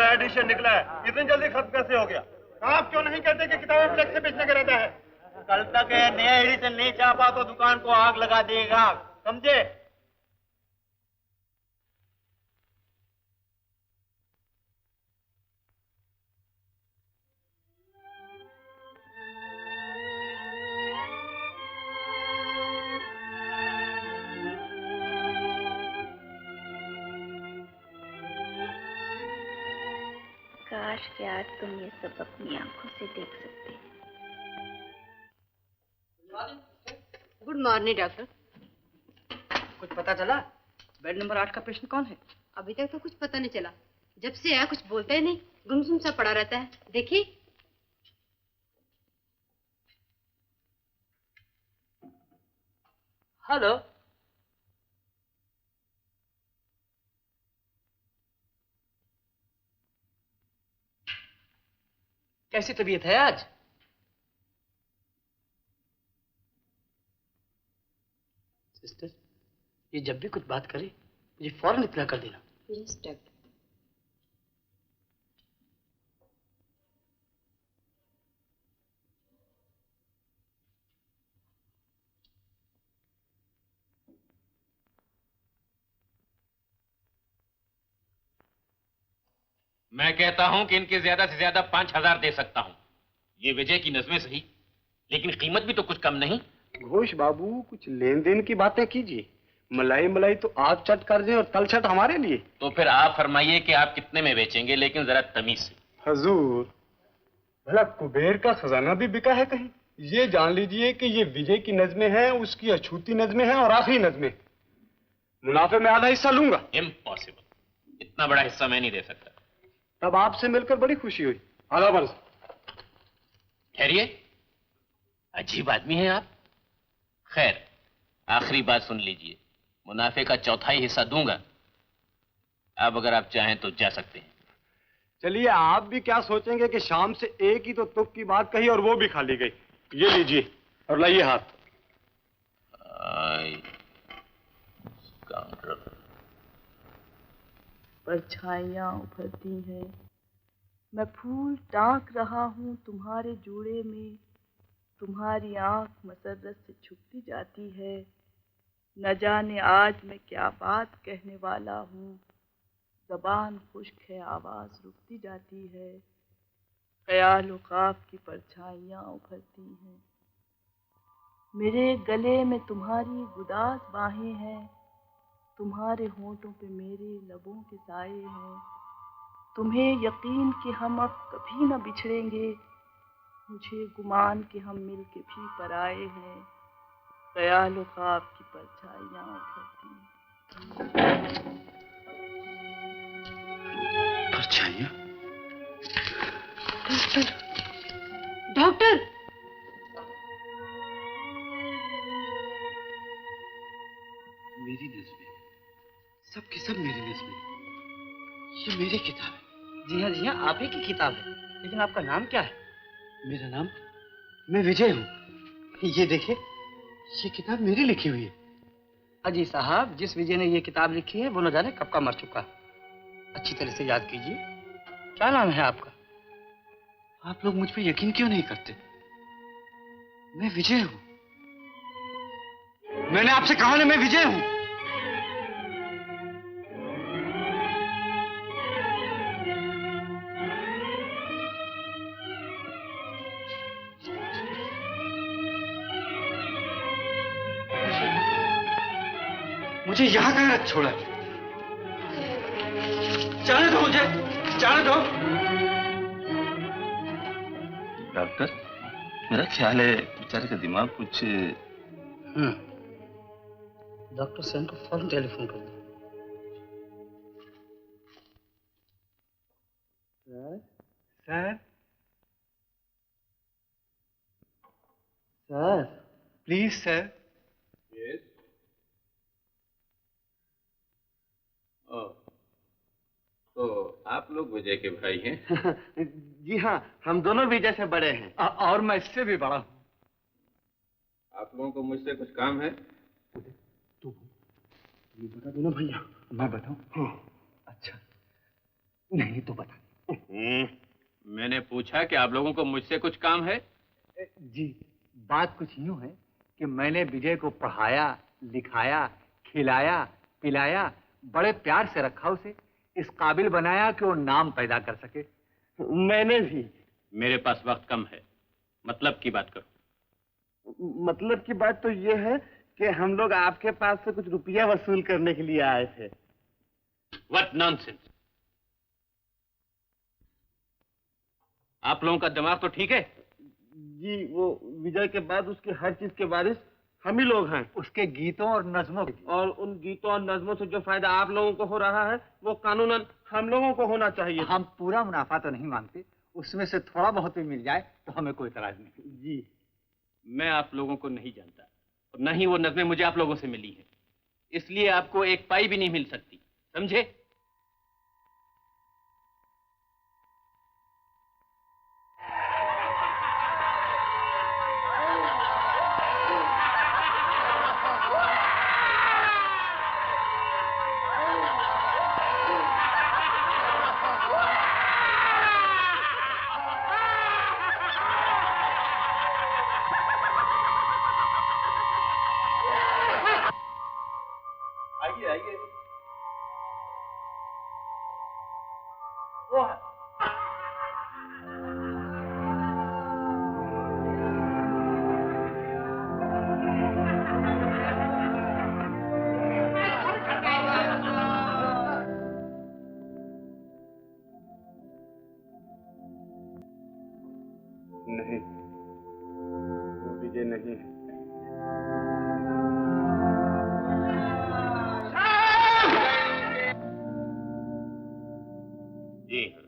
एडिशन निकला है, इतनी जल्दी खत्म कैसे हो गया? आप क्यों नहीं कहते कि किताबें फ्लेक्स से बेचने का रहता है? कल तक नया एडिशन नहीं छापा तो दुकान को आग लगा देगा, समझे? काश कि आज तुम ये सब अपनी आंखों से देख सकते। Good morning doctor. कुछ पता चला? बेड नंबर 8 का पेशेंट कौन है? अभी तक तो कुछ पता नहीं चला। जब से आया कुछ बोलता ही नहीं, गुमसुम सा पड़ा रहता है। देखिए। हेलो। कैसी तबीयत है आज? सिस्टर, ये जब भी कुछ बात करे मुझे फौरन इत्तला कर देना। Yes doctor. मैं कहता हूं कि इनके ज्यादा से ज्यादा 5,000 दे सकता हूं। ये विजय की नज़में सही, लेकिन कीमत भी तो कुछ कम नहीं। घोष बाबू, कुछ लेन देन की बातें कीजिए। मलाई मलाई तो आप चट कर दें और तलछट हमारे लिए। तो फिर आप फरमाइए कि आप कितने में बेचेंगे, लेकिन जरा तमीज से। हजूर, भला कुबेर का खजाना भी बिका है कहीं? ये जान लीजिए कि ये विजय की नज़में हैं, उसकी अछूती नज़में हैं और आखिरी नज़में। मुनाफे में आधा हिस्सा लूंगा। इम्पॉसिबल, इतना बड़ा हिस्सा मैं नहीं दे सकता। तब आपसे मिलकर बड़ी खुशी हुई। आधा बर्स। ठहरिए, अजीब आदमी हैं आप। खैर, आखिरी बात सुन लीजिए। मुनाफे का 1/4 हिस्सा दूंगा। अब अगर आप चाहें तो जा सकते हैं। चलिए, आप भी क्या सोचेंगे कि शाम से एक ही तो तुक की बात कही और वो भी खाली गई। ये लीजिए और लाइए हाथ। परछाइयाँ उभरती हैं, मैं फूल टाँक रहा हूँ तुम्हारे जूड़े में। तुम्हारी आँख मसरत से छुपती जाती है। न जाने आज मैं क्या बात कहने वाला हूँ। ज़बान खुश्क है, आवाज़ रुकती जाती है। ख्याल व ख्वाब की परछाइयाँ उभरती हैं। मेरे गले में तुम्हारी गुदास बाहें हैं। तुम्हारे होंठों पे मेरे लबों के साए हैं। तुम्हें यकीन कि हम अब कभी न बिछड़ेंगे, मुझे गुमान कि हम मिल के भी पराए हैं। ख्यालों ख्वाब की परछाइयां उभरती। परछाइयां? डॉक्टर, मेरी नज़्में, सब की सब मेरी नज़्में। ये मेरी किताब है। जी हाँ, आप ही की किताब है। लेकिन आपका नाम क्या है? मेरा नाम, मैं विजय हूँ। ये देखिए, ये किताब मेरी लिखी हुई है। अजी साहब, जिस विजय ने ये किताब लिखी है वो न जाने कब का मर चुका है। अच्छी तरह से याद कीजिए, क्या नाम है आपका? आप लोग मुझ पे यकीन क्यों नहीं करते? मैं विजय हूँ। मैंने आपसे कहा ना, मैं विजय हूँ। मुझे यहाँ कहाँ रख छोड़ा? जाने दो मुझे, जाने दो। डॉक्टर, मेरा ख्याल है बेचारे का दिमाग कुछ। डॉक्टर सेन को फौरन टेलीफोन कर दो। Sir, sir, please sir. Yes. तो आप लोग विजय के भाई हैं? जी हाँ, हम दोनों विजय से बड़े हैं। और मैं इससे भी बड़ा हूँ। आप लोगों को मुझसे कुछ काम है? बता दो ना भैया। मैं बताऊं? हाँ। अच्छा, नहीं तो बता। मैंने पूछा कि आप लोगों को मुझसे कुछ काम है? जी, बात कुछ यूं है कि मैंने विजय को पढ़ाया, लिखाया, खिलाया, पिलाया, बड़े प्यार से रखा, उसे इस काबिल बनाया कि वो नाम पैदा कर सके। मैंने भी। मेरे पास वक्त कम है, मतलब की बात करो। मतलब की बात तो ये है कि हम लोग आपके पास से कुछ रुपया वसूल करने के लिए आए थे। What nonsense! आप लोगों का दिमाग तो ठीक है? जी, वो विजय के बाद उसकी हर चीज के वारिस हम ही लोग हैं। उसके गीतों और नज्मों के। और उन गीतों और नज्मों से जो फायदा आप लोगों को हो रहा है, वो कानूनन हम लोगों को होना चाहिए। हम पूरा मुनाफा तो नहीं मांगते, उसमें से थोड़ा बहुत भी मिल जाए तो हमें कोई इतराज नहीं। जी, मैं आप लोगों को नहीं जानता, और न ही वो नज़में मुझे आप लोगों से मिली है, इसलिए आपको एक पाई भी नहीं मिल सकती, समझे? आइए आइए। नहीं, वो विजय नहीं है। जी हाँ,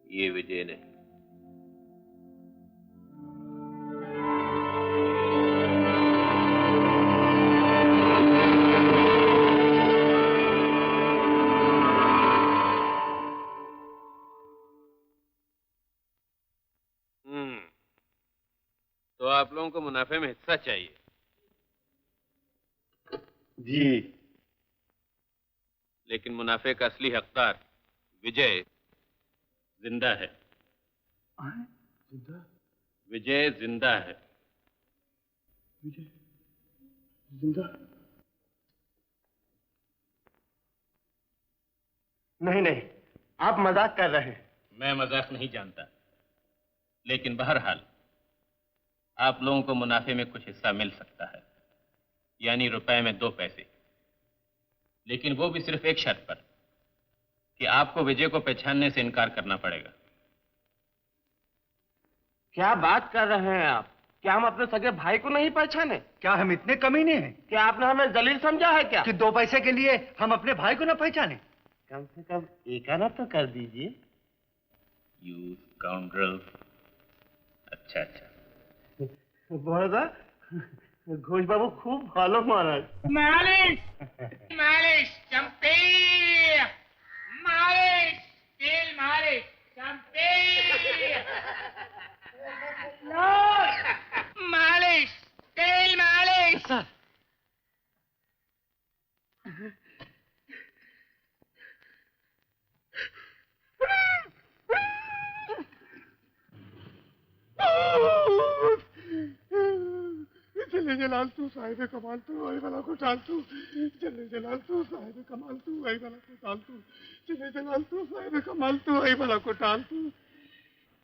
ये विजय नहीं। तो आप लोगों को मुनाफे में हिस्सा चाहिए? जी। लेकिन मुनाफे का असली हकदार विजय जिंदा है। जिंदा? विजय जिंदा है। विजय जिंदा? नहीं नहीं, आप मजाक कर रहे हैं। मैं मजाक नहीं जानता, लेकिन बहरहाल आप लोगों को मुनाफे में कुछ हिस्सा मिल सकता है, यानी रुपए में 2 पैसे। लेकिन वो भी सिर्फ एक शर्त पर कि आपको विजय को पहचानने से इनकार करना पड़ेगा। क्या बात कर रहे हैं आप? क्या हम अपने सगे भाई को नहीं पहचाने? क्या हम इतने कमीने हैं? क्या आपने हमें जलील समझा है क्या? कि 2 पैसे के लिए हम अपने भाई को न पहचाने? कम से कम एक आना तो कर दीजिए। You scoundrel. अच्छा अच्छा। बोला घोष बाबू खूब भालो महाराज। मालिश मालिश चंपे मालिश तेल मालिश चंपे मालिश तेल मालिश। चले जलाल तू साहिब कमाल तू आई वाला को टाल तू। चले जलाल तू साहिब कमाल तू आई वाला को टाल तू। चले जलाल तू साहिब कमाल तू आई वाला को टाल तू।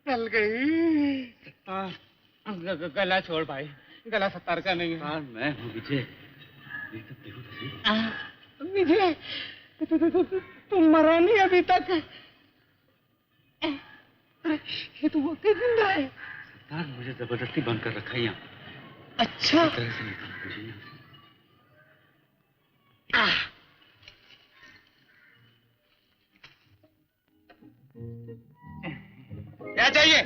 चल गई। गला छोड़ भाई, गला सत्तार का नहीं है। मैं हूँ विजय। विजय तुम मरा नहीं अभी तक। ये तो वो जिंदा है। सरदार मुझे जबरदस्ती बंद कर रखा है यहाँ। अच्छा तरह से निकाल मुझे यहाँ से। क्या चाहिए?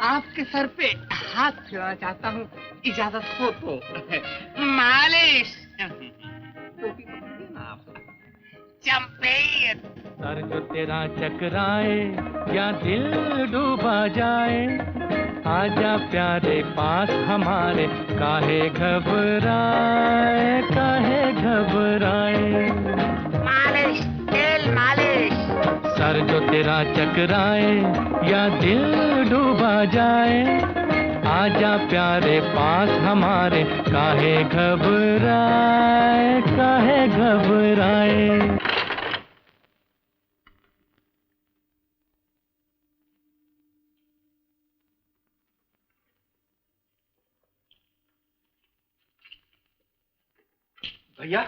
आपके सर पे हाथ फेरना चाहता हूँ, इजाजत हो तो। मालिश चंपे। सर जो तेरा चकराए या दिल डूबा जाए, आजा प्यारे पास हमारे, काहे घबराए काहे घबराए। मालिश तेल मालिश। सर जो तेरा चकराए या दिल डूबा जाए, आजा प्यारे पास हमारे, काहे घबराए काहे घबराए। भैया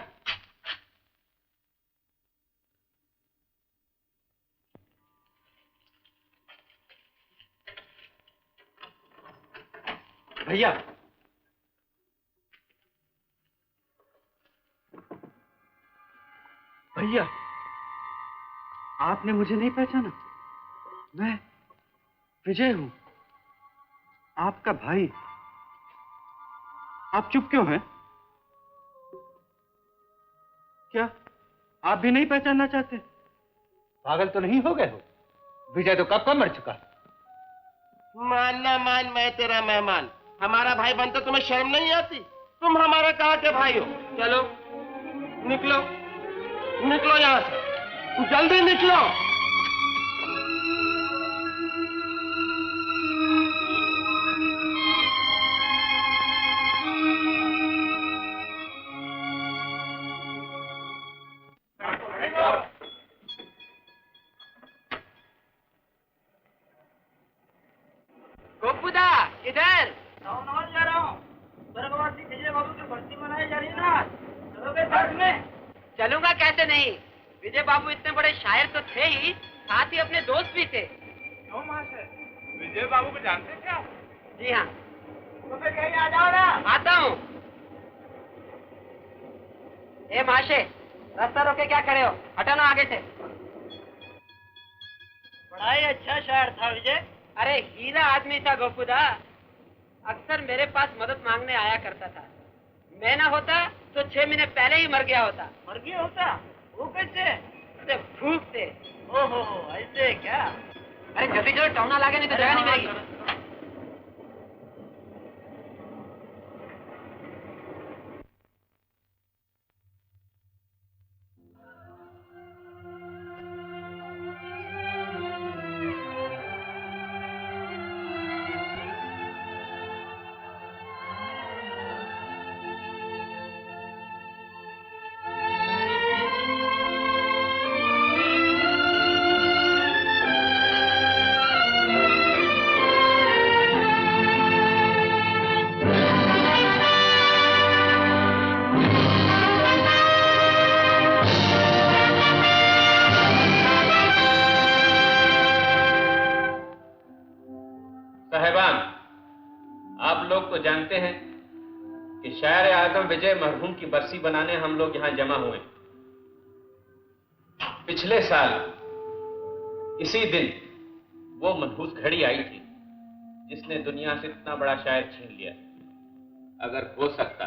भैया भैया आपने मुझे नहीं पहचाना? मैं विजय हूं, आपका भाई। आप चुप क्यों हैं? क्या आप भी नहीं पहचानना चाहते? पागल तो नहीं हो गए हो? विजय तो कब का मर चुका। मान ना मान, मैं तेरा मेहमान। हमारा भाई बनते तुम्हें शर्म नहीं आती? तुम हमारे कहाँ के भाई हो? चलो निकलो निकलो यहाँ से, जल्दी निकलो। गोपुदा इधर जा रहा हूँ। स्वर्गवासी विजय बाबू की भर्ती मनाई जा रही है ना, चलोगे साथ में? चलूंगा कैसे नहीं। विजय बाबू इतने बड़े शायर तो थे ही, साथ ही अपने दोस्त भी थे। क्यों मास्टर, विजय बाबू को जानते क्या? जी हाँ। तो फिर कहीं आ जाओ ना। आता हूँ। ए माशे, रास्ता रोके क्या खड़े हो? हटो ना आगे से। बड़ा ही अच्छा शायर था विजय। अरे हीरा आदमी था गोपुदा, अक्सर मेरे पास मदद मांगने आया करता था। मैं ना होता तो 6 महीने पहले ही मर गया होता। मर गया होता? वो कैसे? भूख से। ओहो ऐसे क्या? अरे जल्दी चलो, टौना लागे नहीं तो जगह नहीं मिलेगी। आप लोग तो जानते हैं कि शायर आजम विजय मरहूम की बरसी बनाने हम लोग यहां जमा हुए। पिछले साल इसी दिन वो मनहूस घड़ी आई थी जिसने दुनिया से इतना बड़ा शायर छीन लिया। अगर हो सकता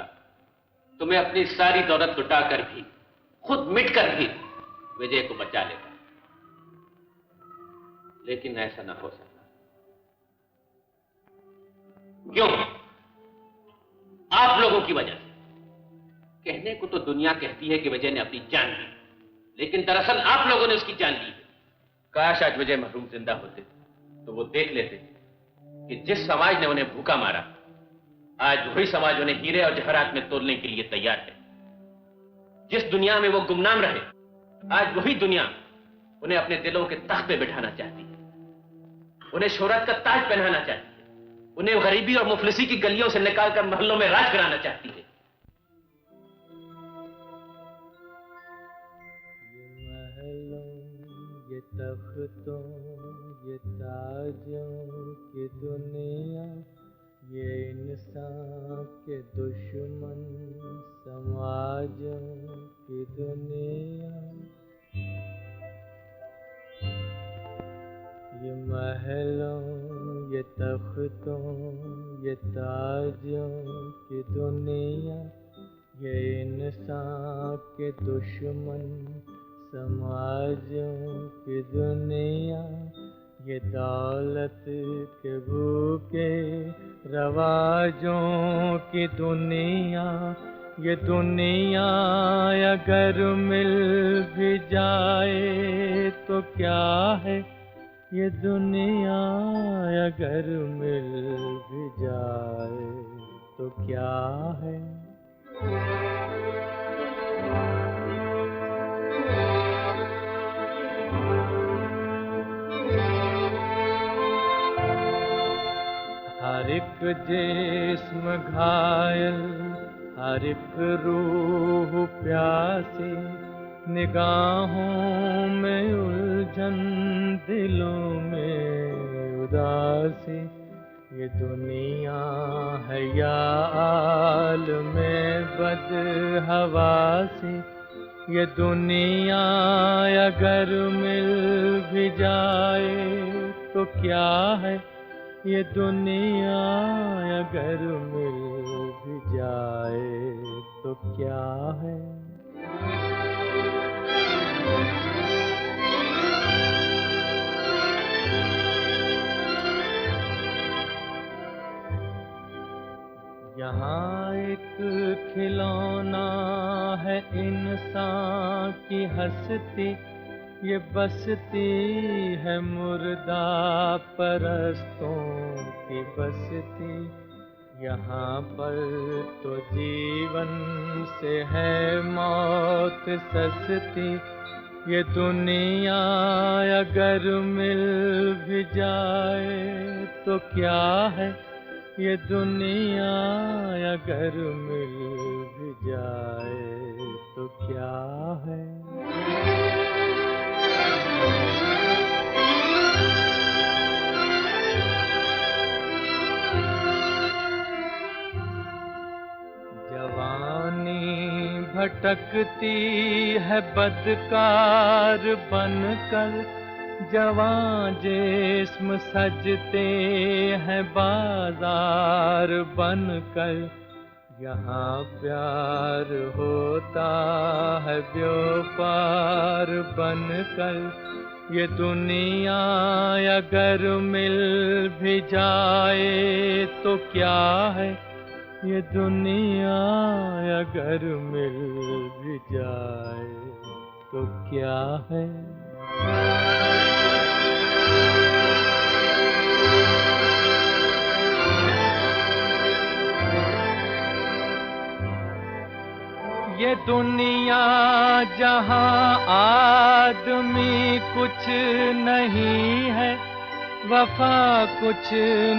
तो मैं अपनी सारी दौलत लुटा कर भी, खुद मिट कर भी विजय को बचा लेता, लेकिन ऐसा ना हो सका। क्यों? आप लोगों की वजह से। कहने को तो दुनिया कहती है कि विजय ने अपनी जान ली, लेकिन दरअसल आप लोगों ने उसकी जान ली है। काश आज विजय मरहूम जिंदा होते तो वो देख लेते कि जिस समाज ने उन्हें भूखा मारा, आज वही समाज उन्हें हीरे और जवाहरात में तोलने के लिए तैयार है। जिस दुनिया में वो गुमनाम रहे, आज वही दुनिया उन्हें अपने दिलों के तख्त पे बिठाना चाहती है, उन्हें शोहरत का ताज पहनाना चाहती है, उन्हें गरीबी और मुफलिसी की गलियों से निकालकर महलों में राज कराना चाहती है। ये तख्तों, ये ताजों की दुनिया, ये इंसान के दुश्मन समाजों की दुनिया। ये महलों, ये तख्तों, ये ताजों की दुनिया, ये इंसान के दुश्मन समाजों की दुनिया। ये दौलत के भूखे रवाजों की दुनिया। ये दुनिया अगर मिल भी जाए तो क्या है, ये दुनिया अगर मिल भी जाए तो क्या है। हर एक जिस्म घायल, हर एक रूह प्यासी, निगाहों में उलझन, दिलों में उदासी। ये दुनिया है या आलमे बदहवासी। ये दुनिया अगर मिल भी जाए तो क्या है, ये दुनिया अगर मिल भी जाए तो क्या है। यहाँ एक खिलौना है इंसान की हस्ती, ये बसती है मुर्दा परस्तों की बसती। यहाँ पर तो जीवन से है मौत सस्ती। ये दुनिया अगर मिल भी जाए तो क्या है, ये दुनिया अगर मिल भी जाए तो क्या है। जवानी भटकती है बदकार बनकर, जवां जिस्म सजते हैं बाजार बनकर। यहाँ प्यार होता है व्यापार बनकर। ये दुनिया अगर मिल भी जाए तो क्या है, ये दुनिया अगर मिल भी जाए तो क्या है। ये दुनिया जहाँ आदमी कुछ नहीं है, वफा कुछ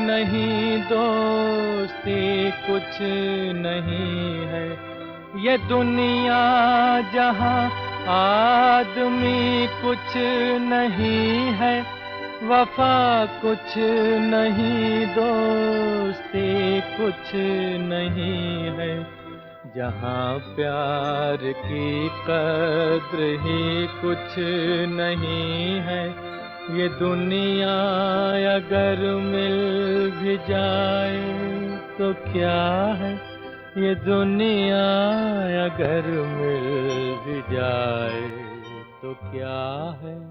नहीं, दोस्ती कुछ नहीं है। ये दुनिया जहाँ आदमी कुछ नहीं है, वफा कुछ नहीं, दोस्ती कुछ नहीं है, जहाँ प्यार की कद्र ही कुछ नहीं है। ये दुनिया अगर मिल भी जाए तो क्या है, ये दुनिया अगर मिल भी जाए तो क्या है।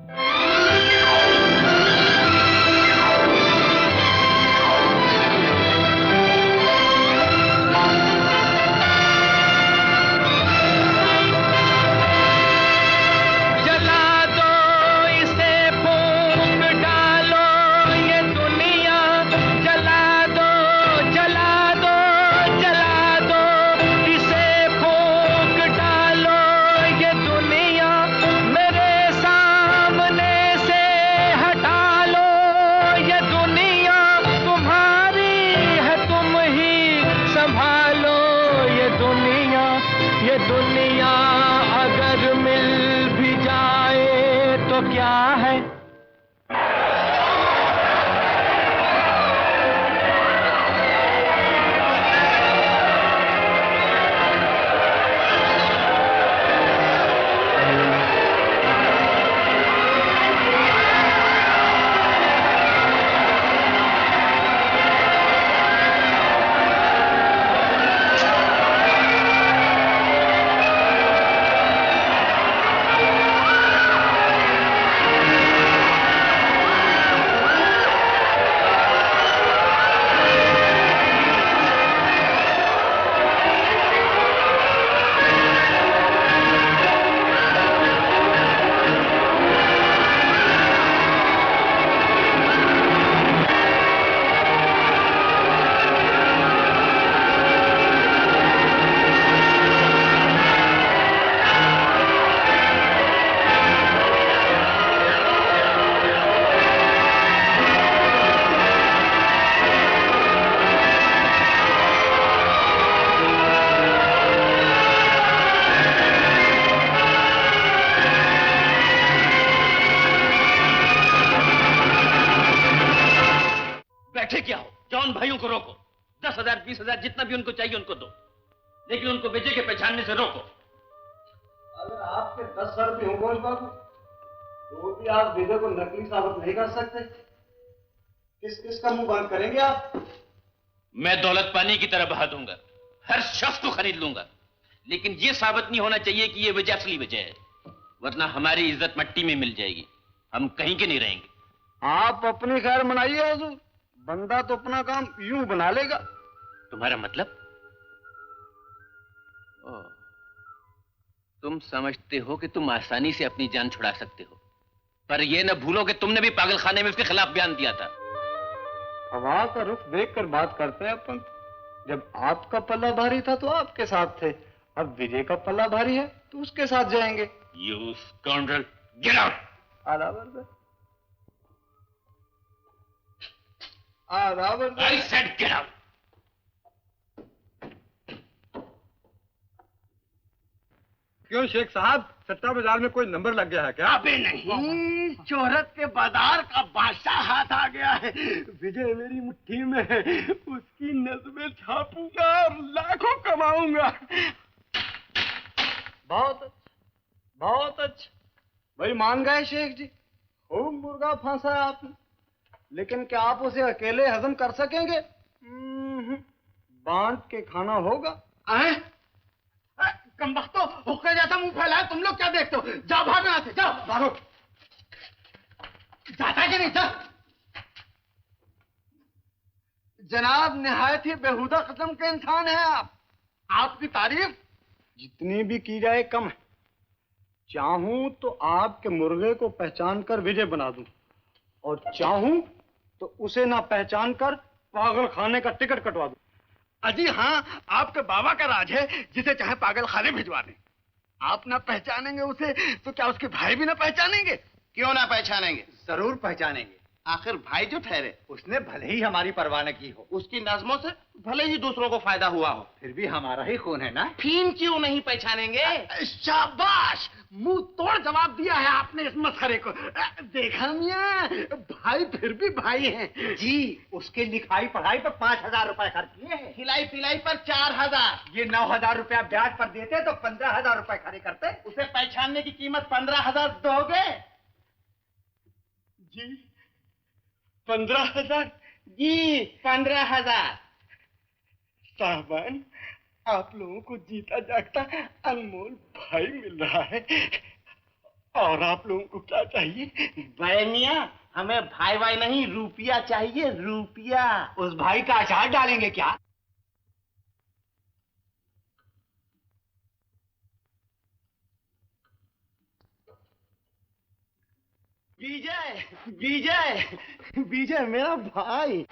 जितना भी उनको चाहिए उनको दो, लेकिन उनको विजय के पहचानने से रोको। अगर आपके 10,000 रुपये हों गोश बाबू, तो भी आप विजय को नकली साबित नहीं कर सकते। किस किस का मुंह बंद करेंगे आप? मैं दौलत पानी की तरह बहा दूंगा, हर शख्स को खरीद लूंगा, लेकिन ये साबित नहीं होना चाहिए कि ये विजय असली विजय है, वरना हमारी इज्जत मट्टी में मिल जाएगी, हम कहीं के नहीं रहेंगे। आप अपनी खैर मनाइए हुजूर, बंदा तो अपना काम यूं बना लेगा। तुम्हारा मतलब? तुम समझते हो कि तुम आसानी से अपनी जान छुड़ा सकते हो, पर यह न भूलो कि तुमने भी पागल खाने में उसके खिलाफ बयान दिया था। हवा का रुख देखकर बात करते हैं अपन। जब आपका पल्ला भारी था तो आपके साथ थे, अब विजय का पल्ला भारी है तो उसके साथ जाएंगे। You scoundrel, get out! I said get out! क्यों शेख साहब, सट्टा बाजार में कोई नंबर लग गया है क्या? अबे नहीं, शोहरत के बाजार का बादशाह हाथ आ गया है। विजय मेरी मुट्ठी में है, उसकी नज़्में छापूंगा और लाखों कमाऊंगा। बहुत अच्छा, बहुत अच्छा। भाई मान गए शेख जी, खूब मुर्गा फांसा आपने, लेकिन क्या आप उसे अकेले हजम कर सकेंगे? बांट के खाना होगा। कमबख्तो, हुक्के जैसा मुंह फैलाए, तुम लोग क्या देखते हो? जाओ भागो यहाँ से, जाओ भागो। जाता कि नहीं? जा। जनाब निहायत ही बेहुदा किस्म के इंसान हैं आप। आपकी तारीफ जितनी भी की जाए कम है। चाहूं तो आपके मुर्गे को पहचान कर विजय बना दूं, और चाहूं तो उसे ना पहचान कर पागल खाने का टिकट कटवा दूं। अजी हाँ, आपके बाबा का राज है, जिसे चाहे पागल खाने भिजवा दें। आप ना पहचानेंगे उसे तो क्या उसके भाई भी ना पहचानेंगे? क्यों ना पहचानेंगे? जरूर पहचानेंगे। आखिर भाई जो ठहरे, उसने भले ही हमारी परवाह न की हो, उसकी नज़मों से भले ही दूसरों को फायदा हुआ हो, फिर भी हमारा ही खून है ना। फीम क्यों नहीं पहचानेंगे? शाबाश, मुंह तोड़ जवाब दिया है आपने इस मसखरे को। देखा मियां, भाई फिर भी भाई हैं। जी, उसके लिखाई पढ़ाई पर 5,000 रुपए खर्च किए हैं। खिलाई पिलाई पर 4,000। ये 9,000 रुपया ब्याज पर देते तो 15,000 रुपए खड़े करते। उसे पहचानने की कीमत 15,000 दोगे? जी 15,000? जी 15,000। साहबान, आप लोगों को जीता जागता अनमोल भाई मिल रहा है, और आप लोगों को क्या चाहिए? बड़े मियां, हमें भाई भाई नहीं, रुपया चाहिए, रुपया। उस भाई का अचार डालेंगे क्या? विजय, विजय, विजय मेरा भाई।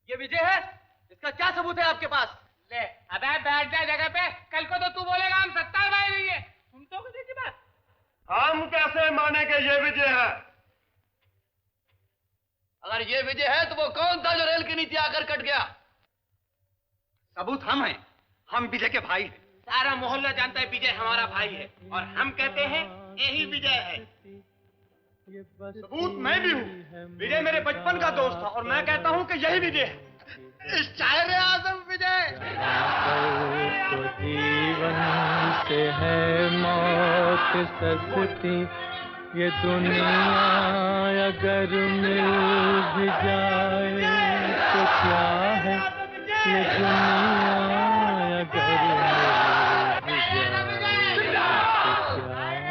ये विजय है? इसका क्या सबूत है आपके पास? ले, अबे बैठ जा जगह पे। कल को तो तू बोलेगा हम 70 भाई नहीं है। तुम तो किसी की बात। हम कैसे माने कि ये विजय है? अगर ये विजय है तो वो कौन था जो रेल के नीचे आकर कट गया? सबूत हम हैं, हम विजय के भाई हैं। सारा मोहल्ला जानता है विजय हमारा भाई है, और हम कहते हैं यही विजय है। सबूत मैं भी हूँ। विजय मेरे बचपन का दोस्त था, और मैं कहता हूँ कि यही विजय है। शायर आज़म विजय। तो जीवन से है मौत सस्ती, ये दुनिया अगर मिल भी जाए तो क्या है, ये दुनिया अगर मिल भी जाए तो क्या है।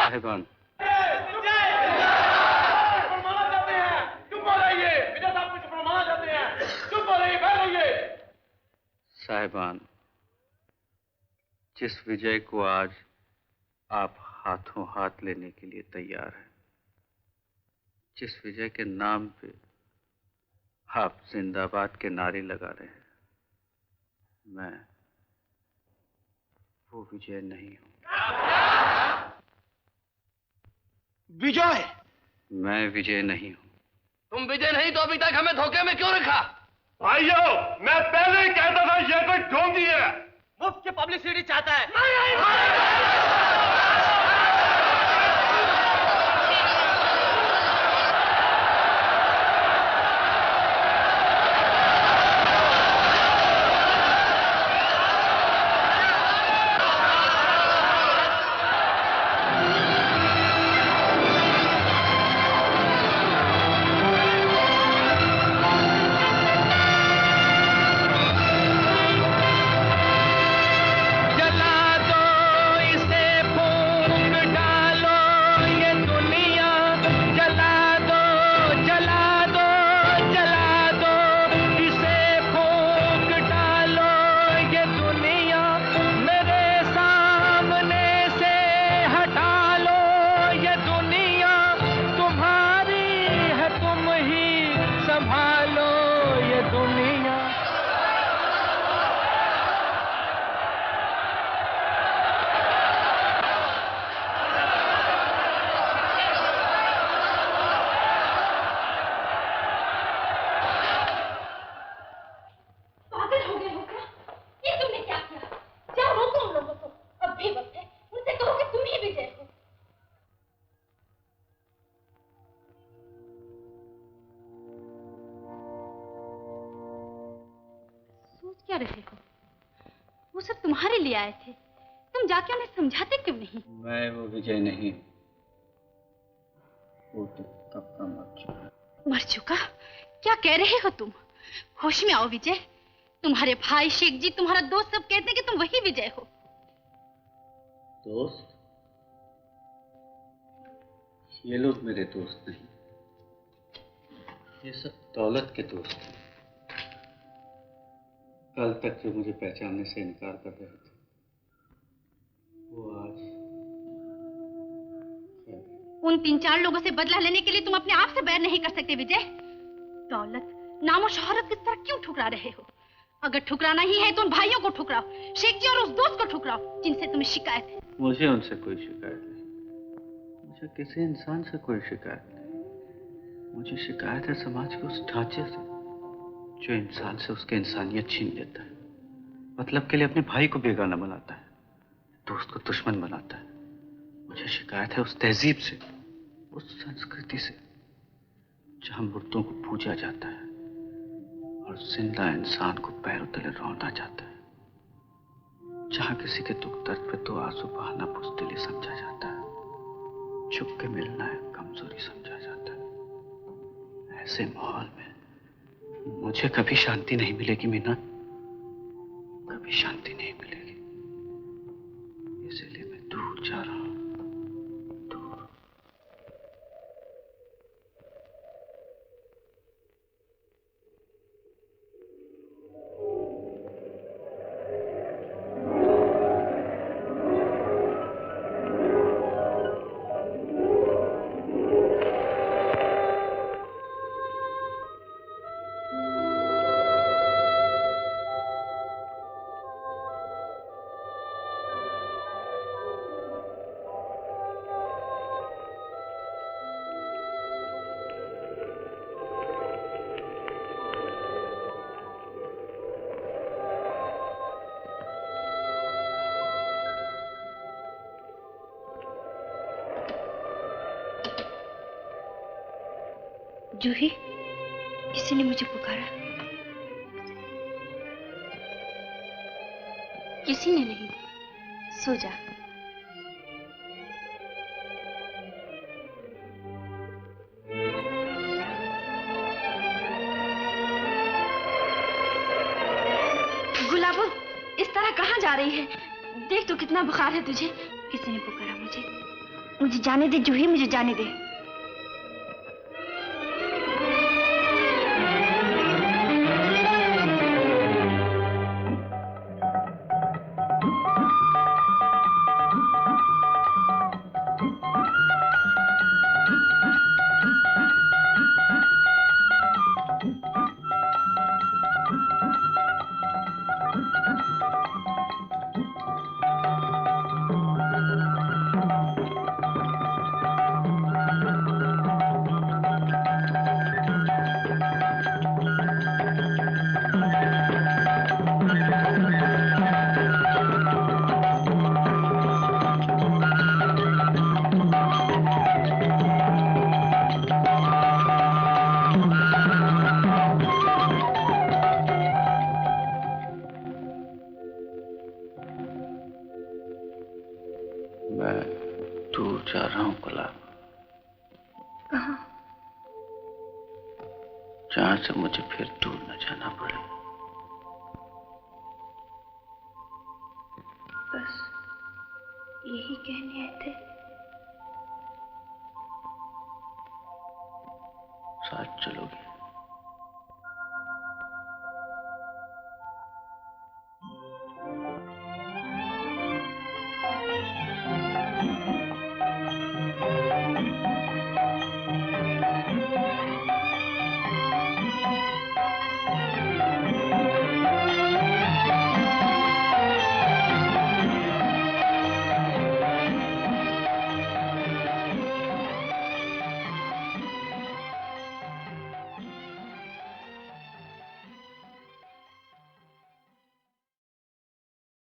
साहिबान, साहिबान, जिस विजय को आज आप हाथों हाथ लेने के लिए तैयार हैं, जिस विजय के नाम पे आप जिंदाबाद के नारे लगा रहे हैं, मैं वो विजय नहीं हूं। विजय? मैं विजय नहीं हूं। तुम विजय नहीं तो अभी तक हमें धोखे में क्यों रखा? भाइयों, मैं पहले ही कहता था ये कोई ढोंगी है। मुफ्त की पब्लिसिटी चाहता है। क्या रहे हो? वो सब तुम्हारे लिए आए थे। तुम तुम जाके उन्हें समझाते क्यों नहीं? मैं वो विजय नहीं, वो तो कब का मर चुका। मर चुका? क्या कह रहे हो तुम? होश में आओ विजय। तुम्हारे भाई शेख जी, तुम्हारा दोस्त सब कहते हैं कि तुम वही विजय हो। दोस्त? ये लोग मेरे दोस्त नहीं, ये सब दौलत के दोस्त हैं। कल तक जो मुझे पहचानने से इनकार कर रहे थे, वो आज उन 3-4 लोगों से बदला लेने के लिए तुम अपने आप से बैर नहीं कर सकते विजय। दौलत, नाम और शोहरत की तरह क्यों ठुकरा रहे हो? अगर ठुकराना ही है तो उन भाइयों को ठुकराओ, शेख जी और उस दोस्त को ठुकराओ जिनसे तुम्हें शिकायत है। मुझे उनसे कोई शिकायत नहीं, मुझे किसी इंसान से कोई शिकायत नहीं। मुझे शिकायत है समाज के उस ढांचे से जो इंसान से उसकी इंसानियत छीन लेता है, मतलब के लिए अपने भाई को बेगाना बनाता है, दोस्त को दुश्मन बनाता है। मुझे शिकायत है उस तहजीब से, उस संस्कृति से जहां मुर्दों को पूजा जाता है और जिंदा इंसान को पैरों तले रौंदा जाता है, जहां किसी के दुख दर्द पे तो आंसू बहाना बुज़दिली समझा जाता है, छुप के मिलना है कमजोरी समझा जाता है। ऐसे माहौल में मुझे कभी शांति नहीं मिलेगी मीना, कभी शांति नहीं मिलेगी। इसलिए मैं दूर जा रहा हूं। जूही, किसी ने मुझे पुकारा। किसी ने नहीं, सो जा। गुलाबो, इस तरह कहाँ जा रही है? देख तो कितना बुखार है तुझे। किसी ने पुकारा मुझे। मुझे जाने दे जूही, मुझे जाने दे। जहां से मुझे फिर दूर न जाना पड़े। बस यही कहने आए थे। साथ चलोगी?